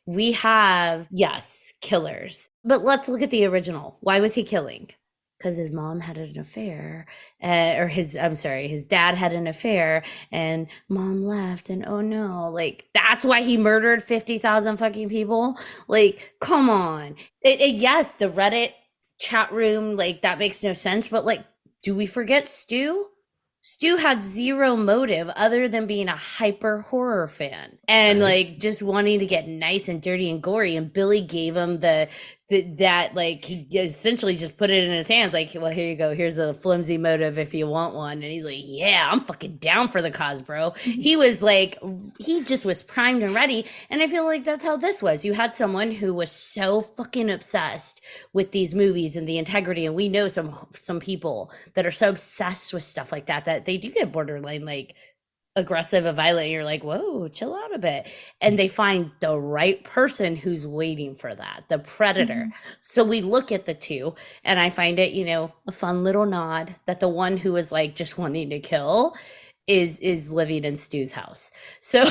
We have, yes, killers, but let's look at the original. Why was he killing? Because his mom had an affair, his dad had an affair, and mom left, and oh no, like that's why he murdered 50,000 fucking people. Like, come on. Yes, the Reddit chat room, like that makes no sense, but like, do we forget Stu? Stu had zero motive other than being a hyper horror fan and like just wanting to get nice and dirty and gory. And Billy gave him that like he essentially just put it in his hands like, well, here you go, here's a flimsy motive if you want one. And he's like, yeah, I'm fucking down for the cause, bro. He was like, he just was primed and ready. And I feel like that's how this was. You had someone who was so fucking obsessed with these movies and the integrity, and we know some people that are so obsessed with stuff like that they do get borderline like aggressive and violent. You're like, whoa, chill out a bit. And they find the right person who's waiting for that, the predator. So we look at the two, and I find it, you know, a fun little nod that the one who is like just wanting to kill is living in Stu's house. So I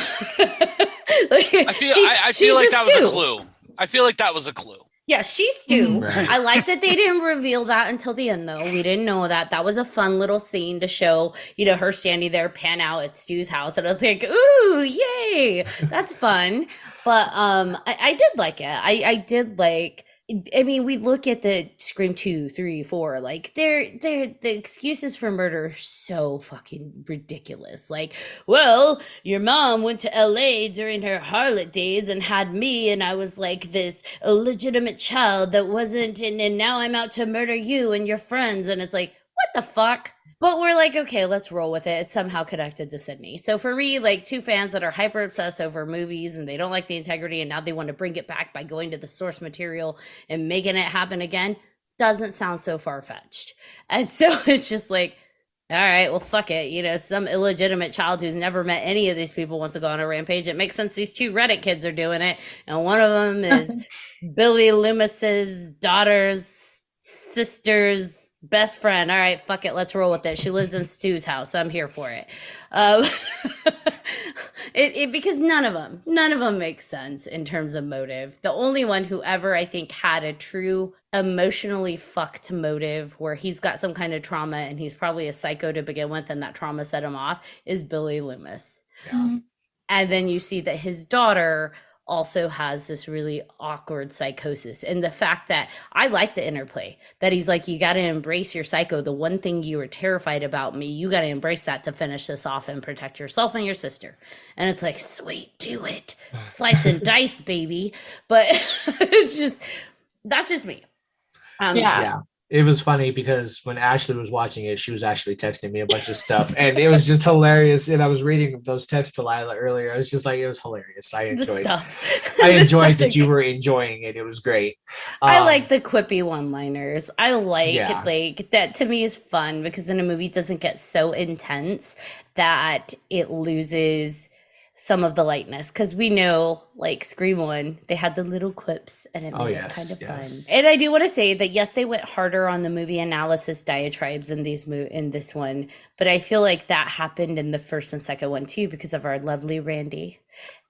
feel like that was a clue. I feel like that was a clue. Yeah, she's Stu. I like that they didn't reveal that until the end, though. We didn't know that. That was a fun little scene to show, you know, her standing there, pan out at Stu's house, and it's like, ooh, yay, that's fun. But I did like it. I did like I mean, we look at the Scream 2, 3, 4, like the excuses for murder are so fucking ridiculous. Like, well, your mom went to LA during her harlot days and had me, and I was like this illegitimate child that wasn't, and now I'm out to murder you and your friends. And it's like, what the fuck? But we're like, okay, let's roll with it. It's somehow connected to Sydney. So for me, like two fans that are hyper obsessed over movies and they don't like the integrity and now they want to bring it back by going to the source material and making it happen again, doesn't sound so far fetched. And so it's just like, all right, well, fuck it. You know, some illegitimate child who's never met any of these people wants to go on a rampage. It makes sense these two Reddit kids are doing it. And one of them is Billy Loomis's daughter's sister's best friend. All right, fuck it, let's roll with it. She lives in Stu's house. I'm here for it. Because none of them make sense in terms of motive. The only one who ever, I think, had a true emotionally fucked motive where he's got some kind of trauma and he's probably a psycho to begin with and that trauma set him off is Billy Loomis. Yeah. And then you see that his daughter also has this really awkward psychosis. And the fact that I like the interplay that he's like, you got to embrace your psycho. The one thing you were terrified about me, you got to embrace that to finish this off and protect yourself and your sister. And it's like, sweet, do it. Slice and dice, baby. But it's just, that's just me. Yeah. It was funny because when Ashley was watching it, she was actually texting me a bunch of stuff, and it was just hilarious. And I was reading those texts to Lila earlier. It was just like, it was hilarious. I enjoyed that you were enjoying it. It was great. I like the quippy one-liners. I like that. To me is fun because then a movie doesn't get so intense that it loses some of the lightness, because we know, like Scream 1, they had the little quips and it made it kind of fun. And I do want to say that yes, they went harder on the movie analysis diatribes in this one, but I feel like that happened in the first and second one too because of our lovely Randy.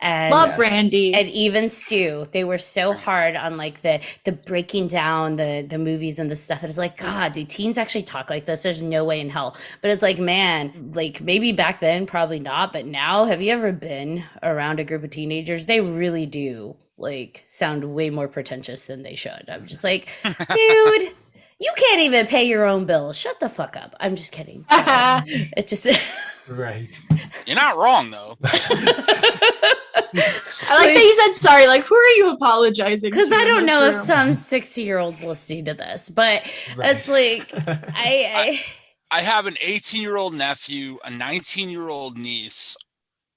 And love Randy and even Stu. They were so hard on like the breaking down the movies and the stuff. It's like, God, do teens actually talk like this? There's no way in hell. But it's like, man, like maybe back then, probably not. But now, have you ever been around a group of teenagers? They really do like sound way more pretentious than they should. I'm just like, dude, you can't even pay your own bills. Shut the fuck up. I'm just kidding. It's just right. You're not wrong though. I like that you said sorry. Like, who are you apologizing to? Because I don't know if some 60-year-olds listening to this, but it's like I have an 18-year-old nephew, a 19-year-old niece.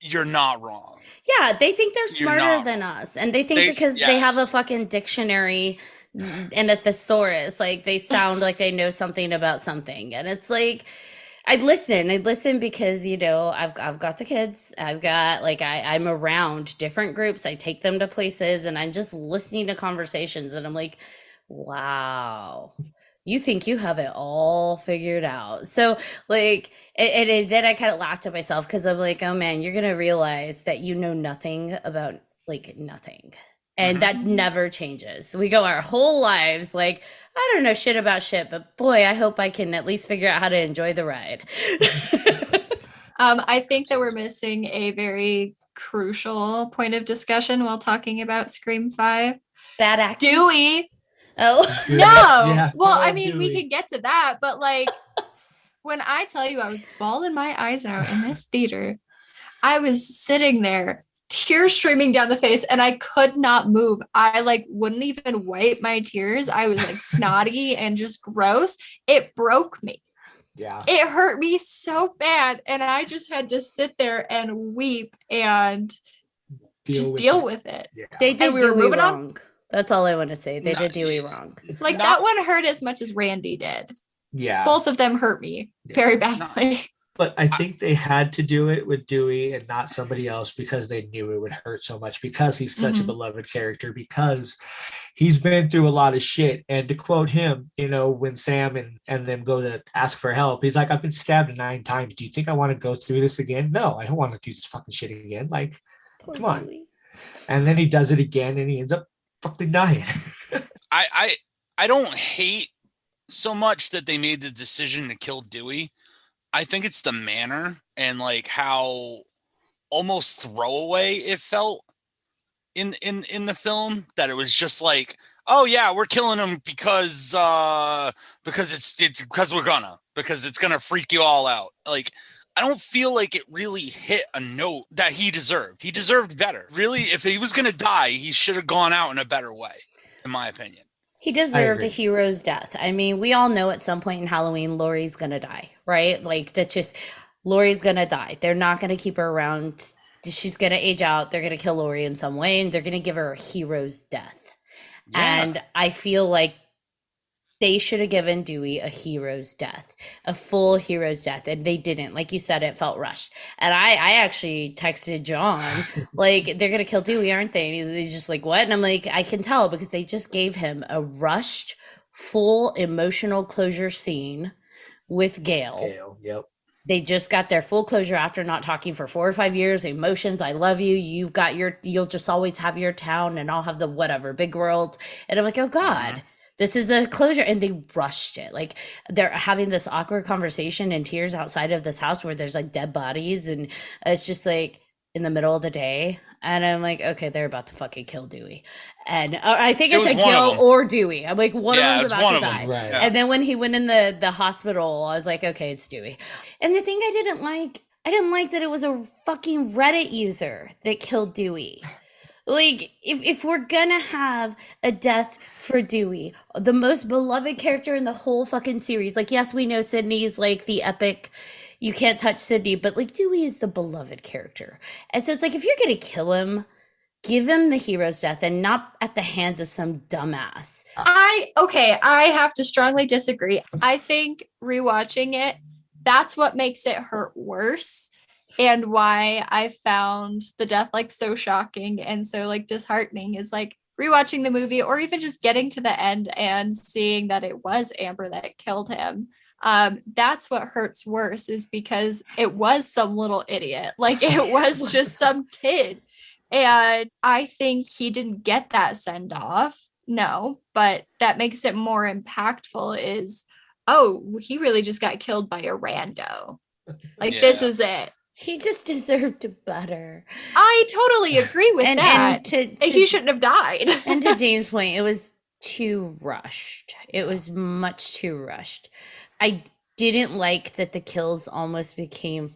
You're not wrong. Yeah, they think they're smarter than us, and they think because they have a fucking dictionary and a thesaurus, like they sound like they know something about something, and it's like. I'd listen because, you know, I've got the kids. I've got like I'm around different groups. I take them to places and I'm just listening to conversations and I'm like, wow, you think you have it all figured out. So like, and then I kind of laughed at myself because I'm like, oh man, you're going to realize that you know nothing about like nothing. And that never changes. We go our whole lives like, I don't know shit about shit, but boy, I hope I can at least figure out how to enjoy the ride. I think that we're missing a very crucial point of discussion while talking about Scream 5. Bad acting. Dewey. Oh. No. Yeah. Well, I mean, we can get to that, but like when I tell you I was bawling my eyes out in this theater, I was sitting there, tears streaming down the face, and I could not move. I like wouldn't even wipe my tears. I was like snotty and just gross. It broke me. Yeah. It hurt me so bad. And I just had to sit there and weep and deal with it. Yeah. They did we were Dewey moving on. wrong. That's all I want to say. They did Dewey wrong. Like that one hurt as much as Randy did. Yeah. Both of them hurt me very badly. But I think they had to do it with Dewey and not somebody else because they knew it would hurt so much because he's such a beloved character, because he's been through a lot of shit. And to quote him, you know, when Sam and them go to ask for help, he's like, I've been stabbed 9 times. Do you think I want to go through this again? No, I don't want to do this fucking shit again. Like, Poor come on. Dewey. And then he does it again and he ends up fucking dying. I don't hate so much that they made the decision to kill Dewey. I think it's the manner and like how almost throwaway it felt in the film, that it was just like, oh yeah, we're killing him because it's gonna freak you all out. Like, I don't feel like it really hit a note that he deserved. He deserved better. Really, if he was gonna die, he should have gone out in a better way, in my opinion. He deserved a agree. hero's death. I mean, we all know at some point in Halloween, Laurie's gonna die, right? Like, that's just, Laurie's gonna die. They're not gonna keep her around. She's gonna age out. They're gonna kill Laurie in some way, and they're gonna give her a hero's death. Yeah. And I feel like they should have given Dewey a hero's death, a full hero's death, and they didn't. Like you said, it felt rushed. And I actually texted John, like, they're gonna kill Dewey, aren't they? And he's just like, what? And I'm like, I can tell because they just gave him a rushed, full emotional closure scene with Gail. Gale, yep. They just got their full closure after not talking for 4 or 5 years. Emotions, I love you. You'll just always have your town, and I'll have the whatever, big world. And I'm like, oh God, this is a closure. And they rushed it. Like, they're having this awkward conversation and tears outside of this house where there's like dead bodies. And it's just like in the middle of the day. And I'm like, okay, they're about to fucking kill Dewey. And I think It it's was a one of kill them. or Dewey. I'm like, one Yeah, of it's them's one about to of them. die. Right. Yeah. And then when he went in the hospital, I was like, okay, it's Dewey. And the thing I didn't like that it was a fucking Reddit user that killed Dewey. Like, if we're gonna have a death for Dewey, the most beloved character in the whole fucking series, like, yes, we know Sydney's like the epic, you can't touch Sydney, but like Dewey is the beloved character. And so it's like, if you're gonna kill him, give him the hero's death and not at the hands of some dumbass. I have to strongly disagree. I think rewatching it, that's what makes it hurt worse, and why I found the death like so shocking and so like disheartening is like rewatching the movie, or even just getting to the end and seeing that it was Amber that killed him. That's what hurts worse, is because it was some little idiot. Like, it was just some kid. And I think he didn't get that send off. No, but that makes it more impactful is, oh, he really just got killed by a rando. Like, this Yeah. is it. He just deserved better. I totally agree with that. And to He shouldn't have died. and to James' point, it was too rushed. It was much too rushed. I didn't like that the kills almost became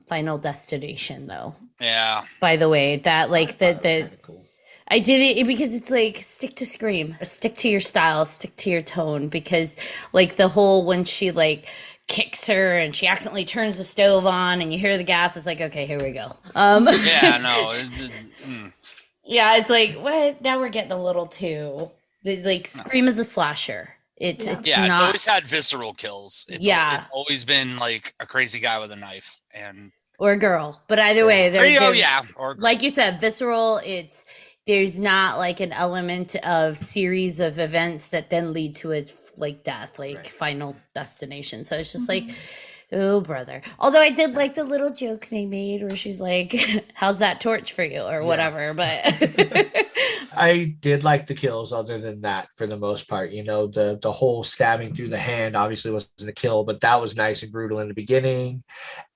Final Destination, though. Yeah. By the way, that like That was the kinda cool. I did it because it's like, stick to Scream, stick to your style, stick to your tone, because like the whole, when she like kicks her and she accidentally turns the stove on and you hear the gas, it's like, okay, here we go. Yeah, no. Yeah, it's like, what? Now we're getting a little too, like, Scream is a slasher. It's Yeah, it's not, always had visceral kills. It's always been like a crazy guy with a knife and or a girl, but either way, or like you said, visceral. There's not like an element of series of events that then lead to its like death, like Right. Final Destination. So it's just like, oh brother. Although I did like the little joke they made where she's like, how's that torch for you, or whatever. But I did like the kills other than that for the most part. You know, the whole stabbing through the hand obviously wasn't a kill, but that was nice and brutal in the beginning.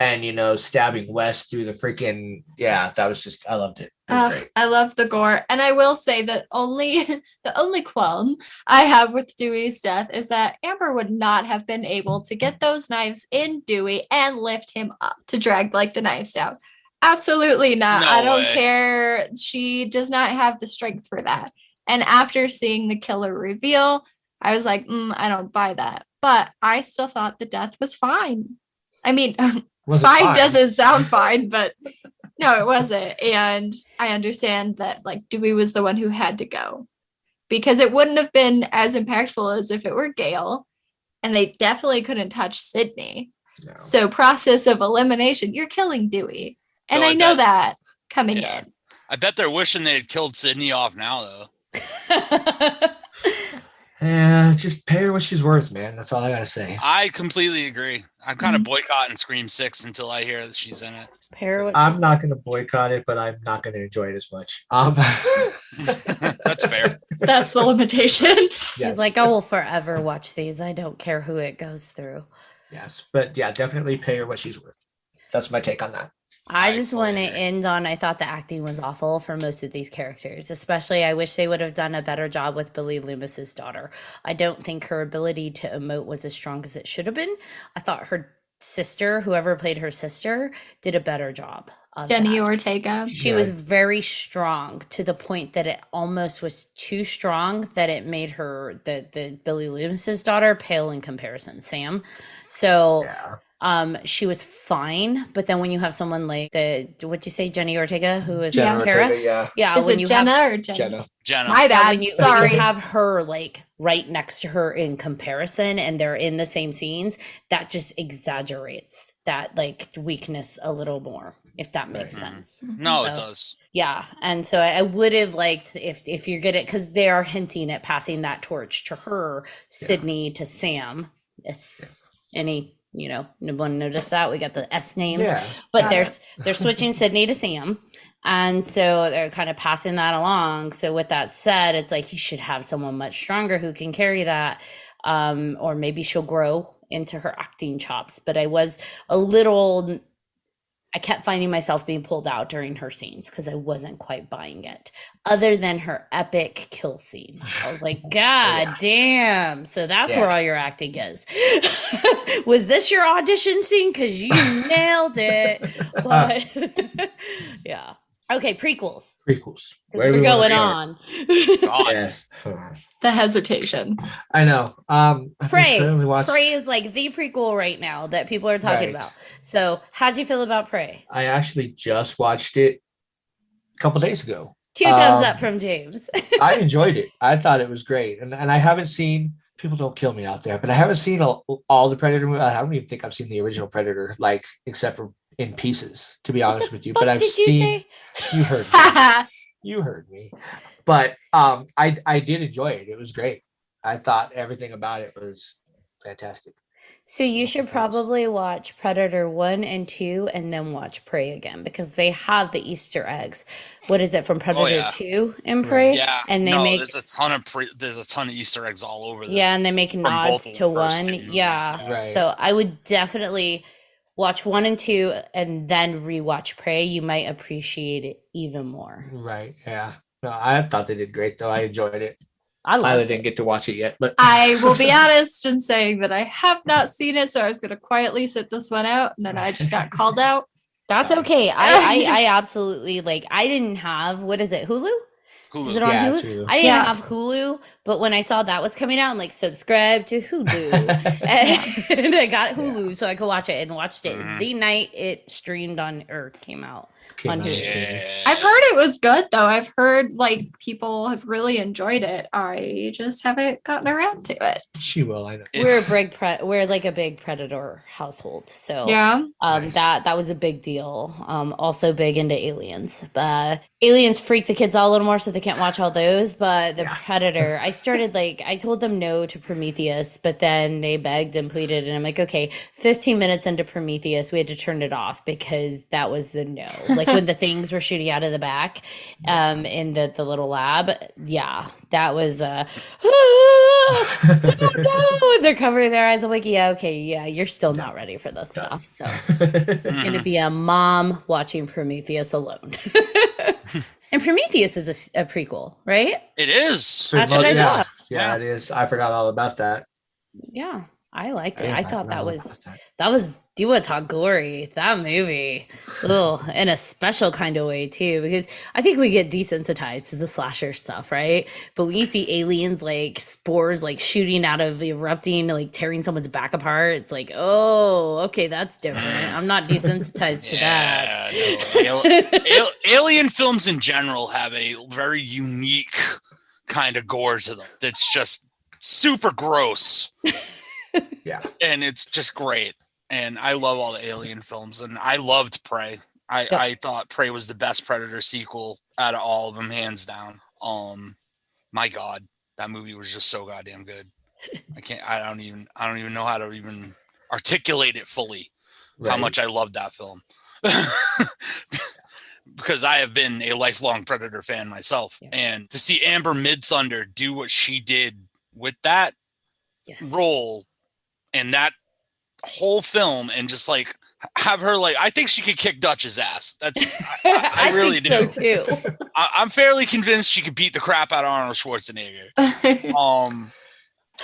And, you know, stabbing West through the freaking, yeah, that was just, I loved it. It was great. I love the gore. And I will say that the only qualm I have with Dewey's death is that Amber would not have been able to get those knives in Dewey and lift him up to drag like the knives down. Absolutely not. No I don't way. care. She does not have the strength for that. And after seeing the killer reveal, I was like, I don't buy that. But I still thought the death was fine. I mean, Was it fine doesn't sound fine, but no, it wasn't. And I understand that like Dewey was the one who had to go, because it wouldn't have been as impactful as if it were Gail, and they definitely couldn't touch Sydney. No. So process of elimination, you're killing Dewey. And No, I I know bet- that coming Yeah. in. I bet they're wishing they had killed Sydney off now though. Yeah, just pay her what she's worth, man. That's all I gotta say. I completely agree. I'm kind of boycotting Scream 6 until I hear that she's in it. Pair what I'm she not gonna boycott it, but I'm not gonna enjoy it as much. That's fair. That's the limitation. She's like, I will forever watch these. I don't care who it goes through. yes, but yeah, definitely pay her what she's worth. That's my take on that. I I just fully want to agree. end on I thought the acting was awful for most of these characters, especially I wish they would have done a better job with Billy Loomis's daughter. I don't think her ability to emote was as strong as it should have been. I thought her sister, whoever played her sister, did a better job of Jenny that. Ortega. She Yeah. was very strong to the point that it almost was too strong that it made her the Billy Loomis's daughter pale in comparison, Sam. So Yeah. she was fine, but then when you have someone like what'd you say, Jenny Ortega, who is Jenna Tara? Ortega, yeah. Yeah, Is when it you Jenna have or Jenny? Jenna. Jenna. My yeah, bad. when you Sorry. have her like right next to her in comparison and they're in the same scenes, that just exaggerates that like weakness a little more, if that makes Right. sense. No, it So- does. Yeah, and so I would have liked if you're good at, because they are hinting at passing that torch to her, Sydney to Sam. Yes, any anyone notice that we got the S names, Yeah. but Got they're switching Sydney to Sam, and so they're kind of passing that along. So with that said, it's like you should have someone much stronger who can carry that, or maybe she'll grow into her acting chops. But I kept finding myself being pulled out during her scenes because I wasn't quite buying it. Other than her epic kill scene, I was like, God damn! So that's Yeah. where all your acting is. Was this your audition scene? Because you nailed it. But yeah. Okay, prequels. Prequels. Because we're going on. God. Yes. The hesitation. I know. I've Prey. currently watched. Prey is like the prequel right now that people are talking Right. about. So how'd you feel about Prey? I actually just watched it a couple days ago. 2 thumbs Um, up from James. I enjoyed it. I thought it was great, and I haven't seen. People don't kill me out there, but I haven't seen all the Predator movies. I don't even think I've seen the original Predator, like except for in pieces. To be honest with you, Fuck but I've did you seen. say? You heard me. You heard me. But I did enjoy it. It was great. I thought everything about it was fantastic. So you should Yes. probably watch Predator 1 and 2 and then watch Prey again because they have the Easter eggs. What is it from Predator yeah. 2 and Prey? Yeah. And they no, make there's a ton of Easter eggs all over. yeah, and they make both nods of to the first one. two movies, Yeah. yeah. Right. So I would definitely watch 1 and 2 and then rewatch Prey. You might appreciate it even more. Right. Yeah. No, I thought they did great though. I enjoyed it. I Lila love didn't it. get to watch it yet, but I will be honest in saying that I have not seen it, so I was going to quietly sit this one out, and then I just got called out. That's Fine. okay. I absolutely I didn't have, what is it, Hulu? Hulu. Is it on Yeah, Hulu? it's Hulu. I didn't Yeah. have Hulu, but when I saw that was coming out, I'm like, subscribe to Hulu. And I got Hulu so I could watch it and watched it Mhm. the night it streamed on or came out. came on out Hulu. this week. Yeah. I've heard it was good, though. I've heard like people have really enjoyed it. I just haven't gotten around to it. She will. I know. It- We're like a big Predator household. So Yeah. Nice. that was a big deal. Also big into Aliens. But Aliens freak the kids out a little more, so they can't watch all those. But the Yeah. Predator, I started I told them no to Prometheus, but then they begged and pleaded, and I'm like, okay, 15 minutes into Prometheus, we had to turn it off because that was the no. Like when the things were shooting out of the back, in the little lab. Yeah, that was no, they're covering their eyes. I'm like, yeah, okay, yeah, you're still not ready for this stuff. So it's gonna be a mom watching Prometheus alone. And Prometheus is a prequel, right? It is. That's what I yeah. thought. Yeah, it is. I forgot all about that. Yeah, I liked it. Yeah, I thought forgot that all was about that. do you want to talk gory? That movie, oh, in a special kind of way too, because I think we get desensitized to the slasher stuff, right? But when you see aliens like spores like shooting out of erupting, like tearing someone's back apart, it's like, oh, okay, that's different. I'm not desensitized to that. No. Alien films in general have a very unique kind of gore to them. That's just super gross. Yeah. And it's just great. And I love all the Alien films, and I loved Prey. Yep. I thought Prey was the best Predator sequel out of all of them, hands down. My God, that movie was just so goddamn good. I don't even know how to even articulate it fully. How Right. much I loved that film. Because I have been a lifelong Predator fan myself. Yeah. And to see Amber Midthunder do what she did with that Yes. role and that whole film, and just like have her like, I think she could kick Dutch's ass. That's I really think do. so too. I'm fairly convinced she could beat the crap out of Arnold Schwarzenegger.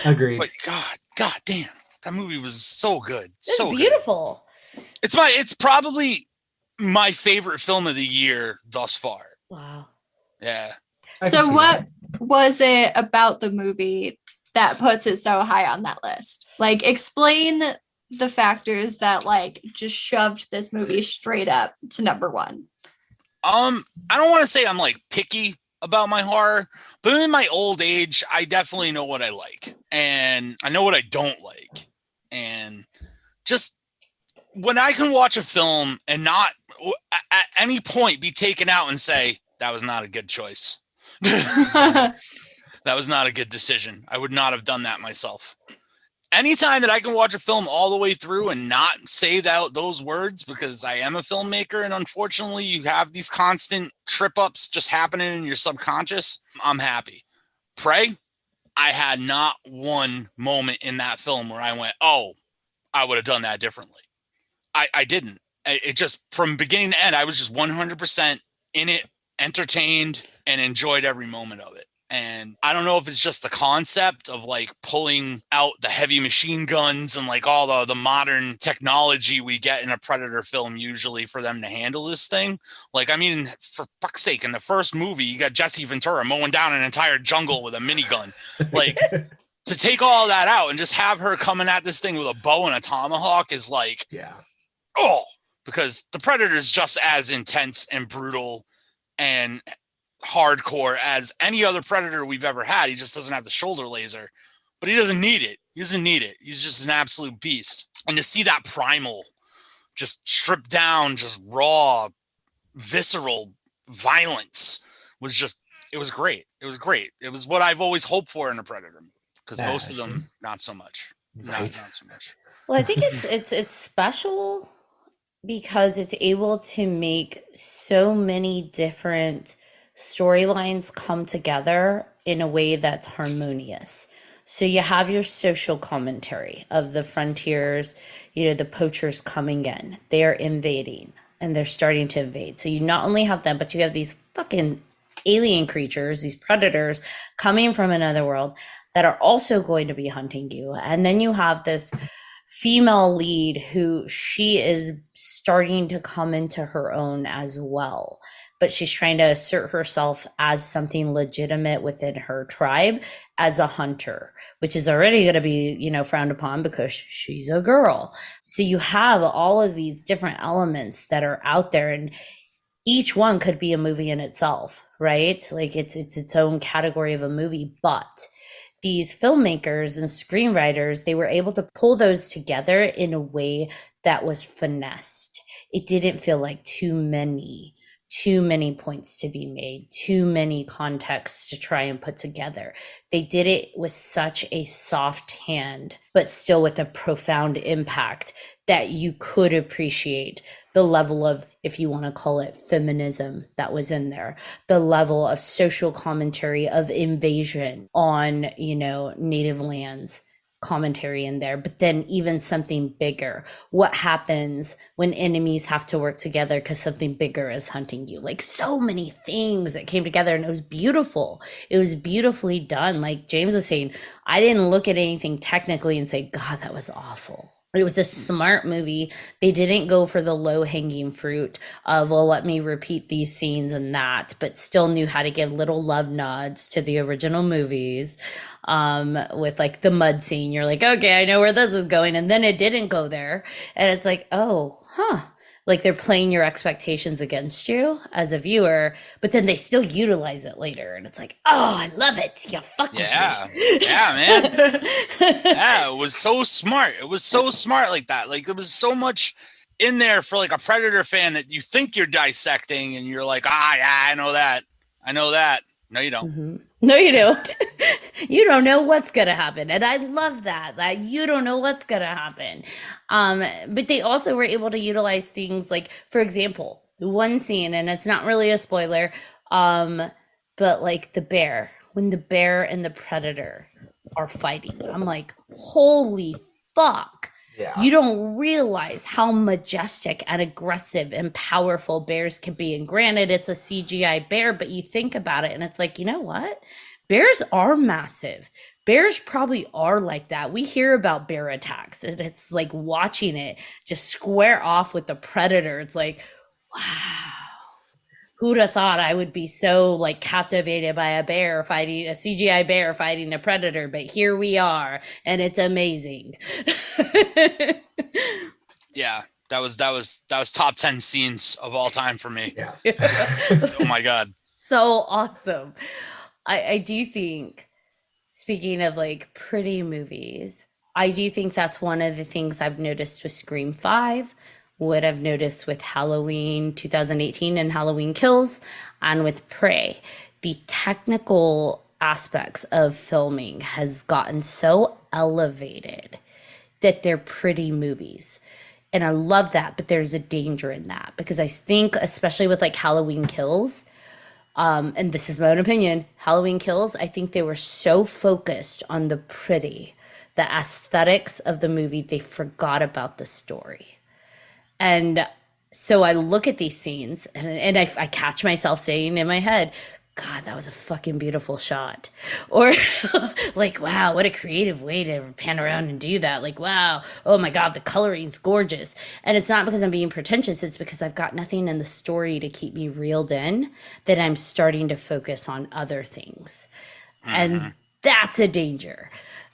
Agreed. But God damn, that movie was so good. It's So good. beautiful. It's probably my favorite film of the year thus far. Wow. Yeah. I can So see what was it about the movie that puts it so high on that list? Like, explain the factors that like just shoved this movie straight up to number one. I don't want to say I'm like picky about my horror, but in my old age, I definitely know what I like and I know what I don't like. And just when I can watch a film and not at any point be taken out and say, that was not a good choice. That was not a good decision. I would not have done that myself. Anytime that I can watch a film all the way through and not say those words, because I am a filmmaker and unfortunately you have these constant trip ups just happening in your subconscious, I'm happy. Prey, I had not one moment in that film where I went, oh, I would have done that differently. I didn't. It just, from beginning to end, I was just 100% in it, entertained, and enjoyed every moment of it. And I don't know if it's just the concept of like pulling out the heavy machine guns and like all the modern technology we get in a Predator film usually for them to handle this thing. Like, I mean, for fuck's sake, in the first movie, you got Jesse Ventura mowing down an entire jungle with a minigun. Like, to take all that out and just have her coming at this thing with a bow and a tomahawk is like, Yeah. oh, because the Predator is just as intense and brutal and hardcore as any other Predator we've ever had. He just doesn't have the shoulder laser, but he doesn't need it. He doesn't need it. He's just an absolute beast. And to see that primal, just stripped down, just raw, visceral violence was just, it was great. It was great. It was what I've always hoped for in a Predator movie, because most of them, not so much. Right. Not so much. Well, I think it's special because it's able to make so many different storylines come together in a way that's harmonious. So you have your social commentary of the frontiers, the poachers coming in, they are invading and they're starting to invade. So you not only have them, but you have these fucking alien creatures, these predators coming from another world that are also going to be hunting you. And then you have this female lead who she is starting to come into her own as well, but she's trying to assert herself as something legitimate within her tribe as a hunter, which is already going to be, frowned upon because she's a girl. So you have all of these different elements that are out there, and each one could be a movie in itself, right? Like it's its own category of a movie, but these filmmakers and screenwriters, they were able to pull those together in a way that was finessed. It didn't feel like too many points to be made, too many contexts to try and put together. They did it with such a soft hand, but still with a profound impact that you could appreciate the level of, if you want to call it, feminism that was in there, the level of social commentary of invasion on, native lands, commentary in there, but then even something bigger. What happens when enemies have to work together because something bigger is hunting you? Like, so many things that came together, and it was beautiful. It was beautifully done. Like James was saying, I didn't look at anything technically and say, God, that was awful. It was a smart movie. They didn't go for the low-hanging fruit of, well, let me repeat these scenes and that, but still knew how to give little love nods to the original movies. With like the mud scene, you're like, okay, I know where this is going. And then it didn't go there. And it's like, oh, like they're playing your expectations against you as a viewer, but then they still utilize it later. And it's like, oh, I love it. You fuck with me. Yeah, man. Yeah, it was so smart. It was so smart like that. Like, there was so much in there for like a Predator fan that you think you're dissecting and you're like, yeah, I know that. No, you don't. Mm-hmm. No, you don't. You don't know what's going to happen. And I love that you don't know what's going to happen. But they also were able to utilize things like, for example, one scene, and it's not really a spoiler, but like the bear, when the bear and the predator are fighting, I'm like, holy fuck. Yeah. You don't realize how majestic and aggressive and powerful bears can be. And granted, it's a CGI bear, but you think about it and it's like, you know what? Bears are massive. Bears probably are like that. We hear about bear attacks, and it's like watching it just square off with the predator. It's like, wow. Who'd have thought I would be so like captivated by a bear fighting a CGI bear fighting a predator, but here we are, and it's amazing. Yeah, that was top 10 scenes of all time for me. Yeah. Oh my god. So awesome. I do think, speaking of like pretty movies, I do think that's one of the things I've noticed with Scream 5, what I've noticed with Halloween 2018 and Halloween Kills, and with Prey. The technical aspects of filming has gotten so elevated that they're pretty movies. And I love that, but there's a danger in that because I think, especially with like Halloween Kills, and this is my own opinion, Halloween Kills, I think they were so focused on the pretty, the aesthetics of the movie, they forgot about the story. And so I look at these scenes and I catch myself saying in my head, God, that was a fucking beautiful shot. Or like, wow, what a creative way to pan around and do that. Like, wow, oh my God, the coloring's gorgeous. And it's not because I'm being pretentious. It's because I've got nothing in the story to keep me reeled in that I'm starting to focus on other things. And that's a danger.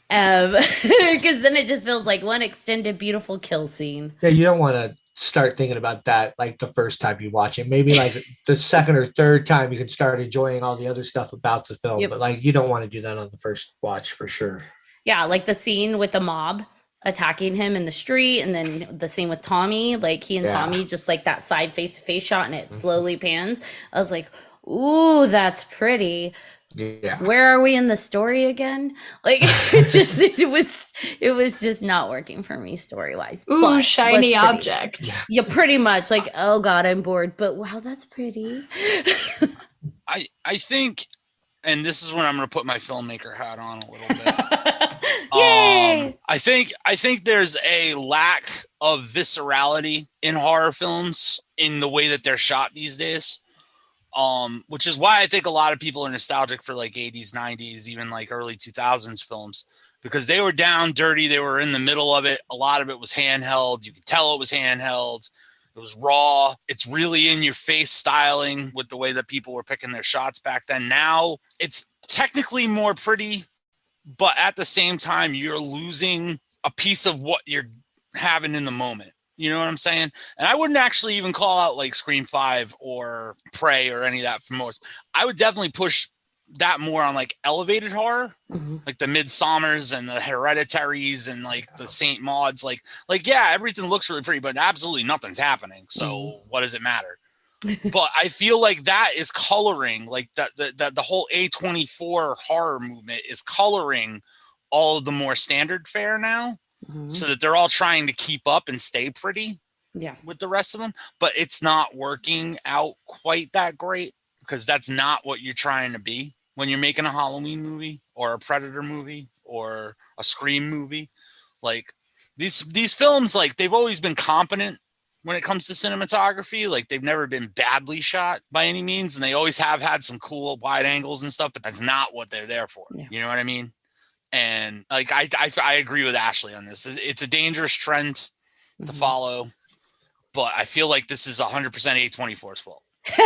Because then it just feels like one extended beautiful kill scene. Yeah, you don't want to start thinking about that like the first time you watch it. Maybe like the second or third time you can start enjoying all the other stuff about the film. Yep. But like you don't want to do that on the first watch for sure. Yeah, like the scene with the mob attacking him in the street, and then the scene with Tommy, like he and Yeah. Tommy just like that side face-to-face shot and it slowly pans. I was like, ooh, that's pretty. Yeah. Where are we in the story again? Like it was just not working for me story-wise. Ooh, but was shiny pretty. object. Yeah, pretty much. Like, oh God, I'm bored. But wow, that's pretty. I think, and this is when I'm going to put my filmmaker hat on a little bit. Yay! I think there's a lack of viscerality in horror films in the way that they're shot these days. Which is why I think a lot of people are nostalgic for like 80s, 90s, even like early 2000s films, because they were down dirty. They were in the middle of it. A lot of it was handheld. You could tell it was handheld. It was raw. It's really in your face styling with the way that people were picking their shots back then. Now it's technically more pretty, but at the same time, you're losing a piece of what you're having in the moment. You know what I'm saying? And I wouldn't actually even call out like Scream 5 or Prey or any of that for most. I would definitely push that more on like elevated horror, like the Midsommars and the Hereditaries and like the Saint Mauds. Like yeah, everything looks really pretty, but absolutely nothing's happening. So what does it matter? But I feel like that is coloring, like the whole A24 horror movement is coloring all of the more standard fare now. So that they're all trying to keep up and stay pretty with the rest of them, but it's not working out quite that great because that's not what you're trying to be when you're making a Halloween movie or a Predator movie or a Scream movie. Like these films, like they've always been competent when it comes to cinematography. Like they've never been badly shot by any means, and they always have had some cool wide angles and stuff, but that's not what they're there for. You know what I mean? And like I agree with Ashley on this. It's a dangerous trend to follow, but I feel like this is 100% A24's fault. He's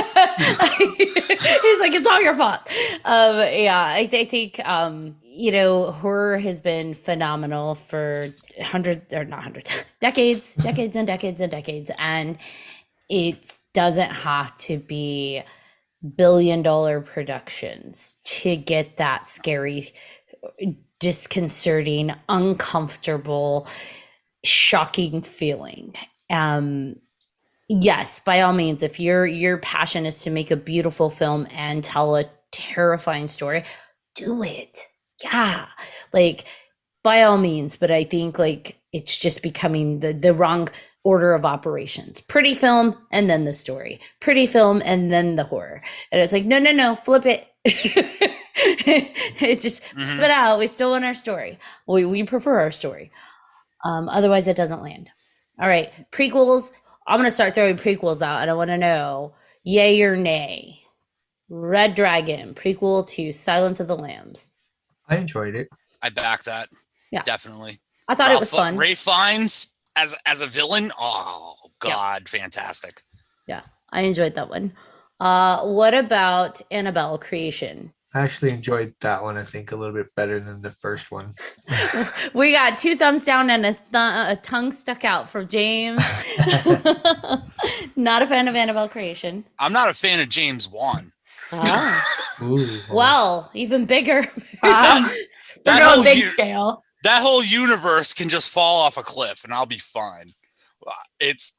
like, it's all your fault. Yeah, I think horror has been phenomenal for decades and decades and decades, and it doesn't have to be billion-dollar productions to get that scary, disconcerting, uncomfortable, shocking feeling. Yes, by all means, if your passion is to make a beautiful film and tell a terrifying story, do it. Yeah, like by all means. But I think like it's just becoming the wrong order of operations. Pretty film and then the story. Pretty film and then the horror. And it's like, no, flip it. It just spit out. We still want our story. We prefer our story. Otherwise, it doesn't land. All right, prequels. I'm gonna start throwing prequels out, and I want to know yay or nay. Red Dragon prequel to Silence of the Lambs. I enjoyed it. I back that. Yeah. Definitely. I thought it was fun. Ray Fiennes as a villain. Oh Yeah. God, fantastic. Yeah, I enjoyed that one. What about Annabelle Creation? I actually enjoyed that one, I think, a little bit better than the first one. We got 2 thumbs down and a tongue stuck out for James. Not a fan of Annabelle Creation. I'm not a fan of James Wan. Oh. Ooh. Well, even bigger. We're That going whole big u- scale. That whole universe can just fall off a cliff and I'll be fine. It's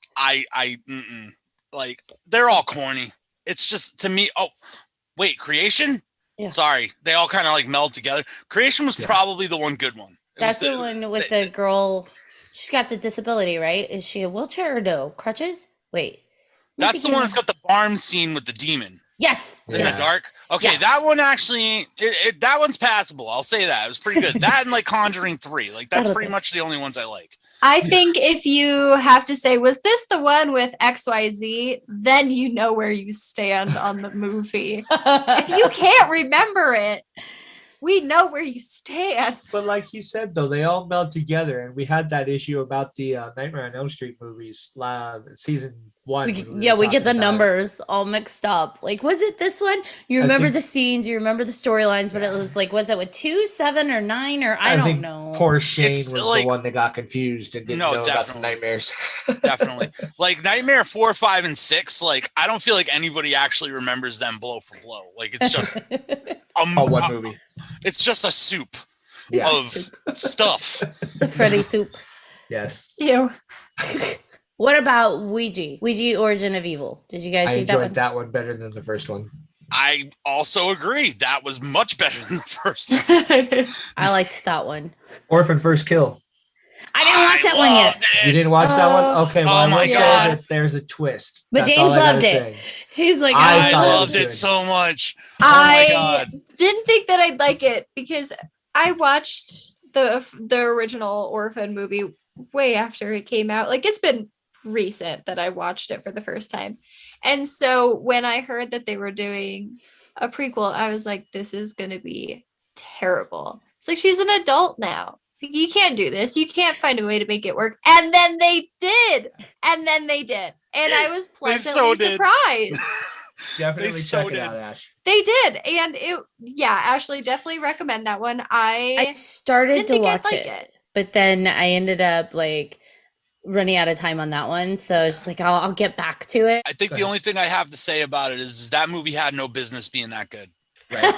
like they're all corny. It's just to me. Oh, wait, Creation. Yeah. Sorry, they all kind of like meld together. Creation was probably the one good one. It That's was the one with the girl. She's got the disability, right? Is she a wheelchair or no? Crutches? Wait. That's the one that's got the barn scene with the demon Yes. in Yeah. the dark. Okay, Yeah. that one actually, that one's passable. I'll say that it was pretty good. That and like Conjuring 3, like that's That'll pretty do. much the only ones I like. I think if you have to say, was this the one with XYZ? Then you know where you stand on the movie. If you can't remember it, we know where you stand. But like you said, though, they all meld together, and we had that issue about the Nightmare on Elm Street movies, season 1. We, when yeah, were we get talking the about it. numbers all mixed up. Like, was it this one? You I remember think- the scenes, you remember the storylines, but it was like, was it with 2, 7, or 9, or I don't think know. Poor Shane It's was like- the one that got confused and didn't No, know about the definitely. nightmares. Definitely. Like Nightmare 4, 5, and 6, like I don't feel like anybody actually remembers them blow for blow. Like it's just Oh, one movie. it's just a soup Yeah. of stuff. The Freddy soup. Yes. You. What about Ouija? Ouija Origin of Evil. Did you guys I see that one? enjoyed that one better than the first one. I also agree. That was much better than the first one. I liked that one. Orphan First Kill. I didn't watch that one yet. loved it. You didn't watch that one? Okay, well, Oh I my will say God. that there's a twist. But That's James all I gotta loved it. say. He's like, I I thought it was loved it good. so much. Oh my I God. didn't think that I'd like it because I watched the original Orphan movie way after it came out. Like it's been recent that I watched it for the first time. And so when I heard that they were doing a prequel, I was like, this is going to be terrible. It's like she's an adult now. Like, you can't do this. You can't find a way to make it work. And then they did. And I was pleasantly did. surprised. Definitely They so check it did. out, Ash. They did. And Ashley, definitely recommend that one. I I started didn't to think I'd watch like it, but then I ended up like running out of time on that one. So I was just like, I'll get back to it. I think the only thing I have to say about it is that movie had no business being that good. Right.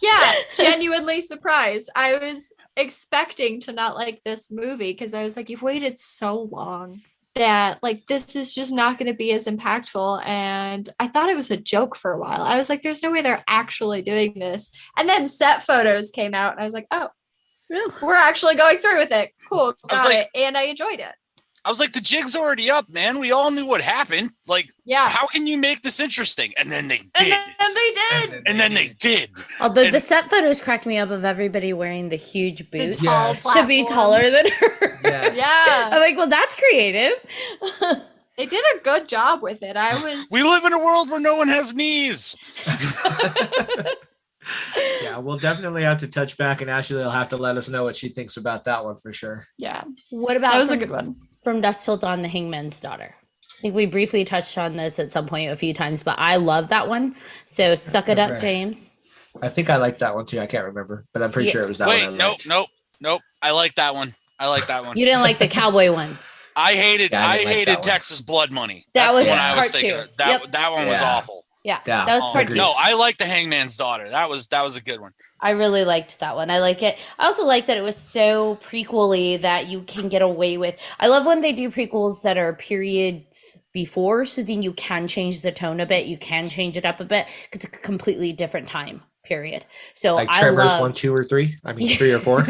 Yeah, genuinely surprised. I was expecting to not like this movie because I was like, you've waited so long that like this is just not going to be as impactful. And I thought it was a joke for a while. I was like, there's no way they're actually doing this. And then set photos came out, and I was like, oh, we're actually going through with it. Cool, I was got like- it. And I enjoyed it. I was like, the jig's already up, man. We all knew what happened. Like, Yeah. how can you make this interesting? And then they And did. then they did. And then they did. Although the And- set photos cracked me up of everybody wearing the huge The boots tall Yes. to be taller platforms. than her. Yes. I'm Yeah, like, well, that's creative. they did a good job with it. I was We live in a world where no one has knees. Yeah, we'll definitely have to touch back, and Ashley will have to let us know what she thinks about that one for sure. yeah. What about That was a from, good one. From Dusk Till Dawn, The Hangman's Daughter? I think we briefly touched on this at some point a few times, but I love that one. So suck it up, Okay. James. I think I like that one too. I can't remember, but I'm pretty Yeah. sure it was that Wait, one. I nope, liked. nope. I like that one. I like that one. You didn't like the cowboy one. I hated Yeah, I I didn't like hated that one. Texas Blood Money. That That's was the one I was part thinking. two. Of. That Yep. that one was Yeah. awful. Yeah, Yeah, that was I'll part agree. two. No, I like the Hangman's Daughter. That was a good one. I really liked that one. I like it. I also like that it was so prequely that you can get away with. I love when they do prequels that are periods before, so then you can change the tone a bit. You can change it up a bit because it's a completely different time period. So Like I Tremors love 1, 2, or 3. I mean 3 or 4.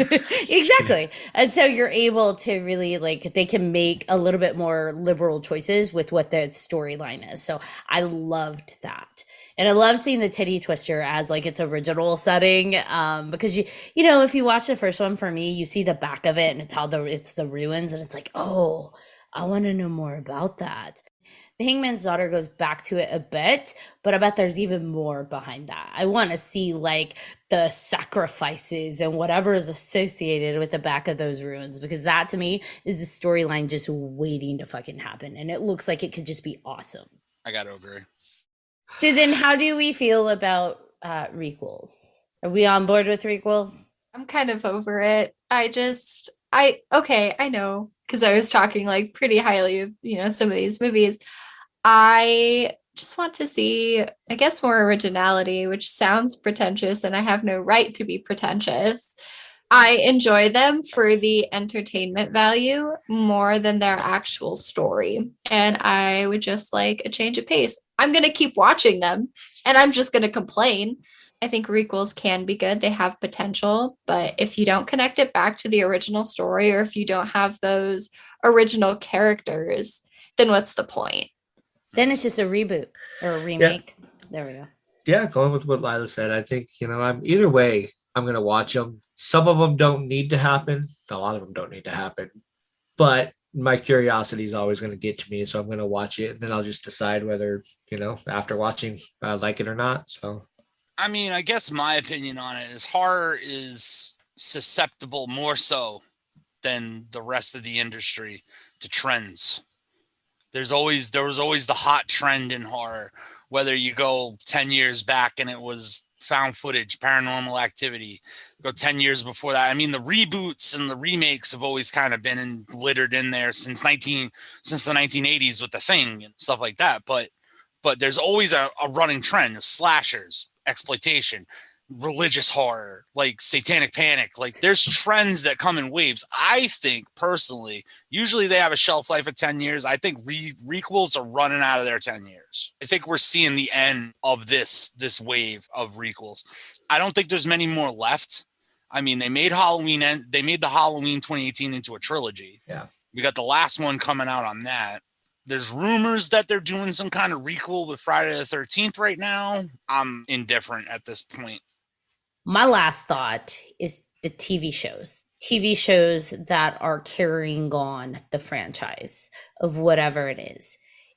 exactly. And so you're able to really like they can make a little bit more liberal choices with what the storyline is. So I loved that. And I love seeing the titty twister as like its original setting. Because you know, if you watch the first one for me, you see the back of it and it's the ruins, and it's like, oh, I want to know more about that. The Hangman's Daughter goes back to it a bit, but I bet there's even more behind that. I want to see like the sacrifices and whatever is associated with the back of those ruins, because that to me is the storyline just waiting to fucking happen. And it looks like it could just be awesome. I gotta agree. So then how do we feel about requels? Are we on board with requels? I'm kind of over it. I know, because I was talking like pretty highly of, some of these movies. I just want to see, I guess, more originality, which sounds pretentious, and I have no right to be pretentious. I enjoy them for the entertainment value more than their actual story. And I would just like a change of pace. I'm going to keep watching them, and I'm just going to complain. I think requels can be good. They have potential, but if you don't connect it back to the original story, or if you don't have those original characters, then what's the point? Then it's just a reboot or a remake. Yeah. There we go. Yeah, going with what Lila said, I think, I'm either way, I'm going to watch them. Some of them don't need to happen. A lot of them don't need to happen. But my curiosity is always going to get to me, so I'm going to watch it, and then I'll just decide whether, after watching, I like it or not. So, I mean, I guess my opinion on it is horror is susceptible more so than the rest of the industry to trends. There was always the hot trend in horror, whether you go 10 years back and it was found footage, paranormal activity, go 10 years before that. I mean, the reboots and the remakes have always kind of been littered in there since the 1980s with The Thing and stuff like that. But there's always a running trend: slashers, exploitation, religious horror, like Satanic Panic. Like, there's trends that come in waves. I think personally, usually they have a shelf life of 10 years. I think requels are running out of their 10 years. I think we're seeing the end of this wave of requels. I don't think there's many more left. I mean, they made the Halloween 2018 into a trilogy. Yeah. We got the last one coming out on that. There's rumors that they're doing some kind of requel with Friday the 13th right now. I'm indifferent at this point. My last thought is the TV shows that are carrying on the franchise of whatever it is.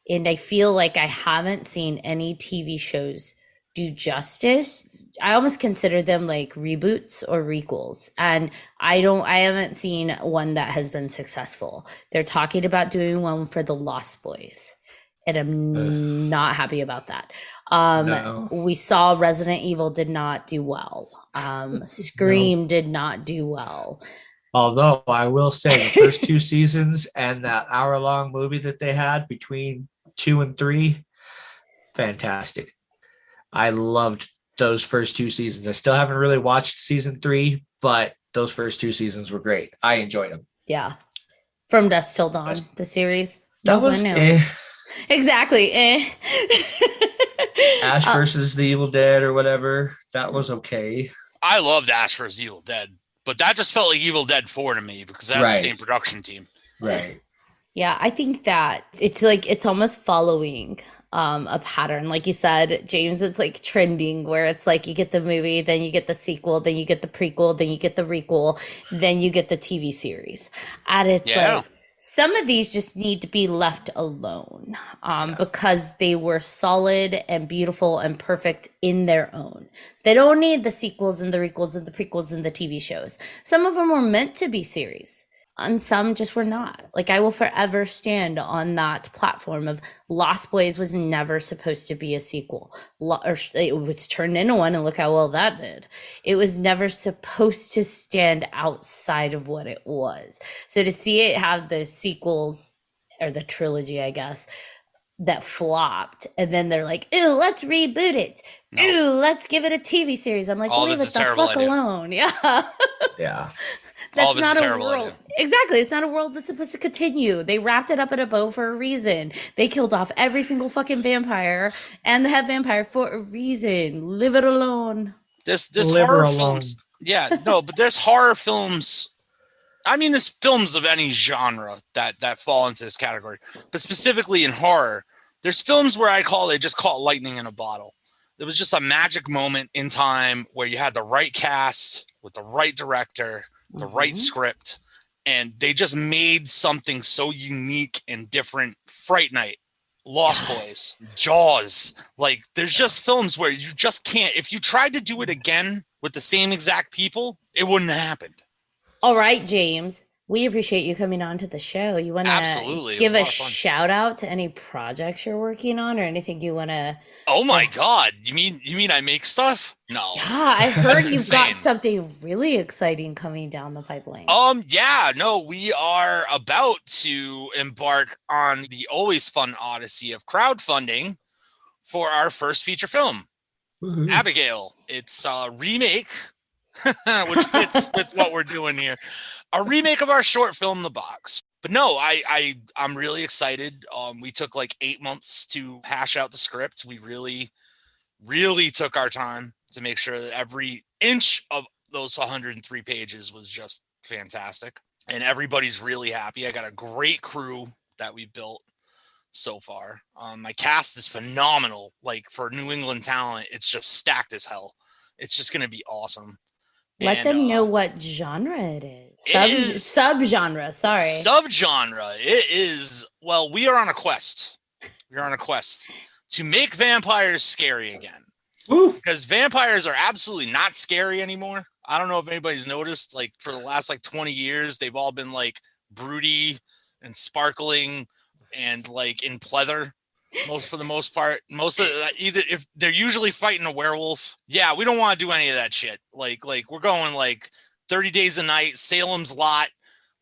And I feel like I haven't seen any TV shows do justice. I almost consider them like reboots or requels. And I haven't seen one that has been successful. They're talking about doing one for The Lost Boys, and I'm not happy about that. No. We saw Resident Evil did not do well. Scream did not do well. Although I will say the first 2 seasons and that hour-long movie that they had between 2 and 3, fantastic. I loved those first 2 seasons. I still haven't really watched season 3, but those first 2 seasons were great. I enjoyed them. Yeah. From Dusk Till Dawn, the series. That was exactly. Ash versus the Evil Dead or whatever. That was okay. I loved Ash vs. Evil Dead, but that just felt like Evil Dead 4 to me because they had the same production team. Right. Yeah, I think that it's almost following a pattern. Like you said, James, it's like trending where it's like you get the movie, then you get the sequel, then you get the prequel, then you get the requel, then you get the TV series. And it's like some of these just need to be left alone because they were solid and beautiful and perfect in their own. They don't need the sequels and the requels and the prequels and the TV shows. Some of them were meant to be series, and some just were not. Like, I will forever stand on that platform of Lost Boys was never supposed to be a sequel. Or it was turned into one, and look how well that did. It was never supposed to stand outside of what it was. So to see it have the sequels, or the trilogy, I guess, that flopped, and then they're like, "Ooh, let's reboot it. No. Ooh, let's give it a TV series." I'm like, leave it the fuck alone. Yeah. Yeah. That's not a world. Exactly. It's not a world that's supposed to continue. They wrapped it up in a bow for a reason. They killed off every single fucking vampire and the head vampire for a reason. Leave it alone. This Liver horror alone. films. Yeah, no, but there's horror films. I mean, there's films of any genre that fall into this category, but specifically in horror, there's films where they just caught lightning in a bottle. There was just a magic moment in time where you had the right cast with the right director, the right script, and they just made something so unique and different. Fright Night, Lost Boys, Jaws. Like, there's just films where you just can't. If you tried to do it again with the same exact people, it wouldn't have happened. All right, James. We appreciate you coming on to the show. You want Absolutely. to It give was a a lot of fun. shout out to any projects you're working on or anything you want to? Oh my God. You mean I make stuff? No. Yeah, I heard That's you've got insane. something really exciting coming down the pipeline. Yeah, no, we are about to embark on the always fun odyssey of crowdfunding for our first feature film, Abigail. It's a remake, which fits with what we're doing here. A remake of our short film, The Box. But no, I'm really excited. We took like 8 months to hash out the script. We really took our time to make sure that every inch of those 103 pages was just fantastic. And everybody's really happy. I got a great crew that we built so far. My cast is phenomenal. Like, for New England talent, it's just stacked as hell. It's just going to be awesome. Let them know what genre it is. It is Subgenre, sorry. Subgenre. It is, well, we are on a quest. We're on a quest to make vampires scary again. Woo. Because vampires are absolutely not scary anymore. I don't know if anybody's noticed, like, for the last like 20 years, they've all been like broody and sparkling and like in pleather. For the most part, either if they're usually fighting a werewolf. Yeah, we don't want to do any of that shit. Like we're going like 30 Days a Night, Salem's Lot.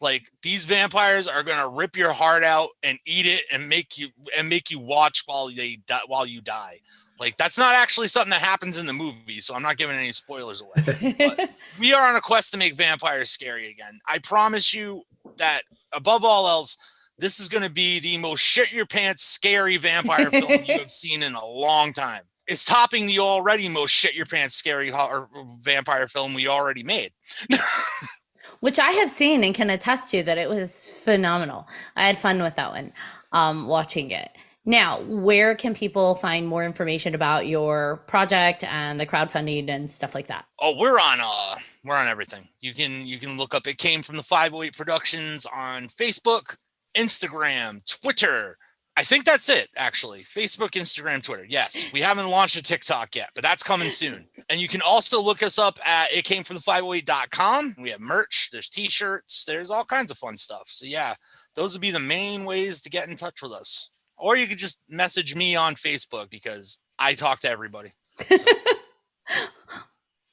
Like, these vampires are gonna rip your heart out and eat it and make you watch while you die. Like, that's not actually something that happens in the movie, so I'm not giving any spoilers away. But we are on a quest to make vampires scary again. I promise you that, above all else, this is going to be the most shit your pants scary vampire film you have seen in a long time. It's topping the already most shit your pants scary vampire film we already made. Which I have seen and can attest to that it was phenomenal. I had fun with that one, watching it. Now, where can people find more information about your project and the crowdfunding and stuff like that? Oh, we're on everything. You can look up It Came from the 508 Productions on Facebook, Instagram, Twitter. I think that's it, actually. Facebook, Instagram, Twitter. Yes, we haven't launched a TikTok yet, but that's coming soon. And you can also look us up at itcamefromthe508.com. We have merch, there's t-shirts, there's all kinds of fun stuff. So yeah, those would be the main ways to get in touch with us. Or you could just message me on Facebook, because I talk to everybody. So.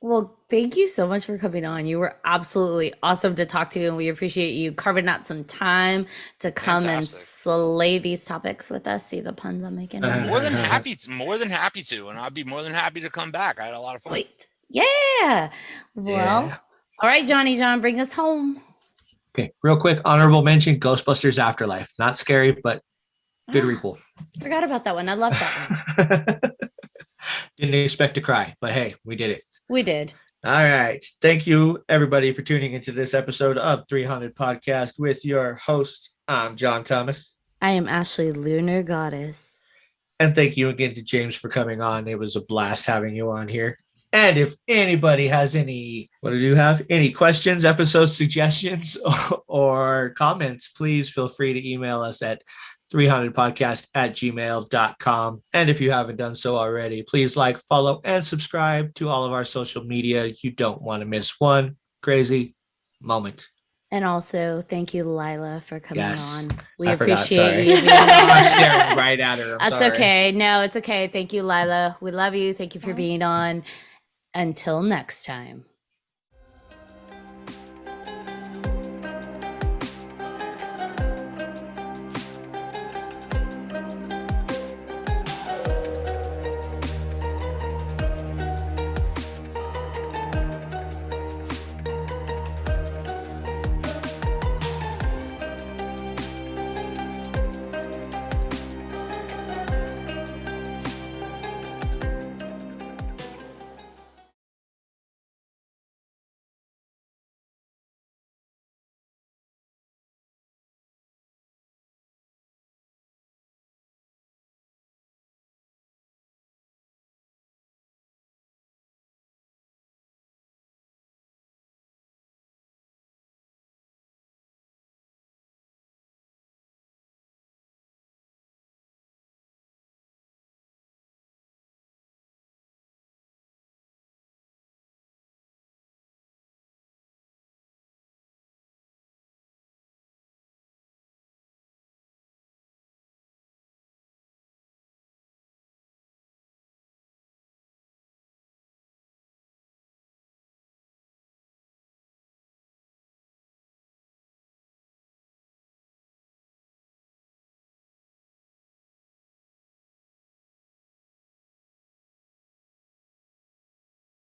Well, thank you so much for coming on. You were absolutely awesome to talk to, and we appreciate you carving out some time to come Fantastic. and slay these topics with us. See the puns I'm making? More than happy to, and I'd be more than happy to come back. I had a lot of fun. Sweet. Yeah. Well, all right, Johnny John, bring us home. Okay, real quick, honorable mention, Ghostbusters Afterlife. Not scary, but good recall. Forgot about that one. I love that one. Didn't expect to cry, but hey, we did it. We did. All right. Thank you, everybody, for tuning into this episode of 300 Podcast with your host. I'm John Thomas. I am Ashley Lunar Goddess. And thank you again to James for coming on. It was a blast having you on here. And if anybody has any questions, episode suggestions, or comments, please feel free to email us at 300podcast@gmail.com. And if you haven't done so already, please like, follow, and subscribe to all of our social media. You don't want to miss one crazy moment. And also, thank you, Lila, for coming on. We I forgot, appreciate sorry. you being I'm on. staring right at her. I'm That's sorry. okay. No, it's okay. Thank you, Lila. We love you. Thank you for being on. Until next time.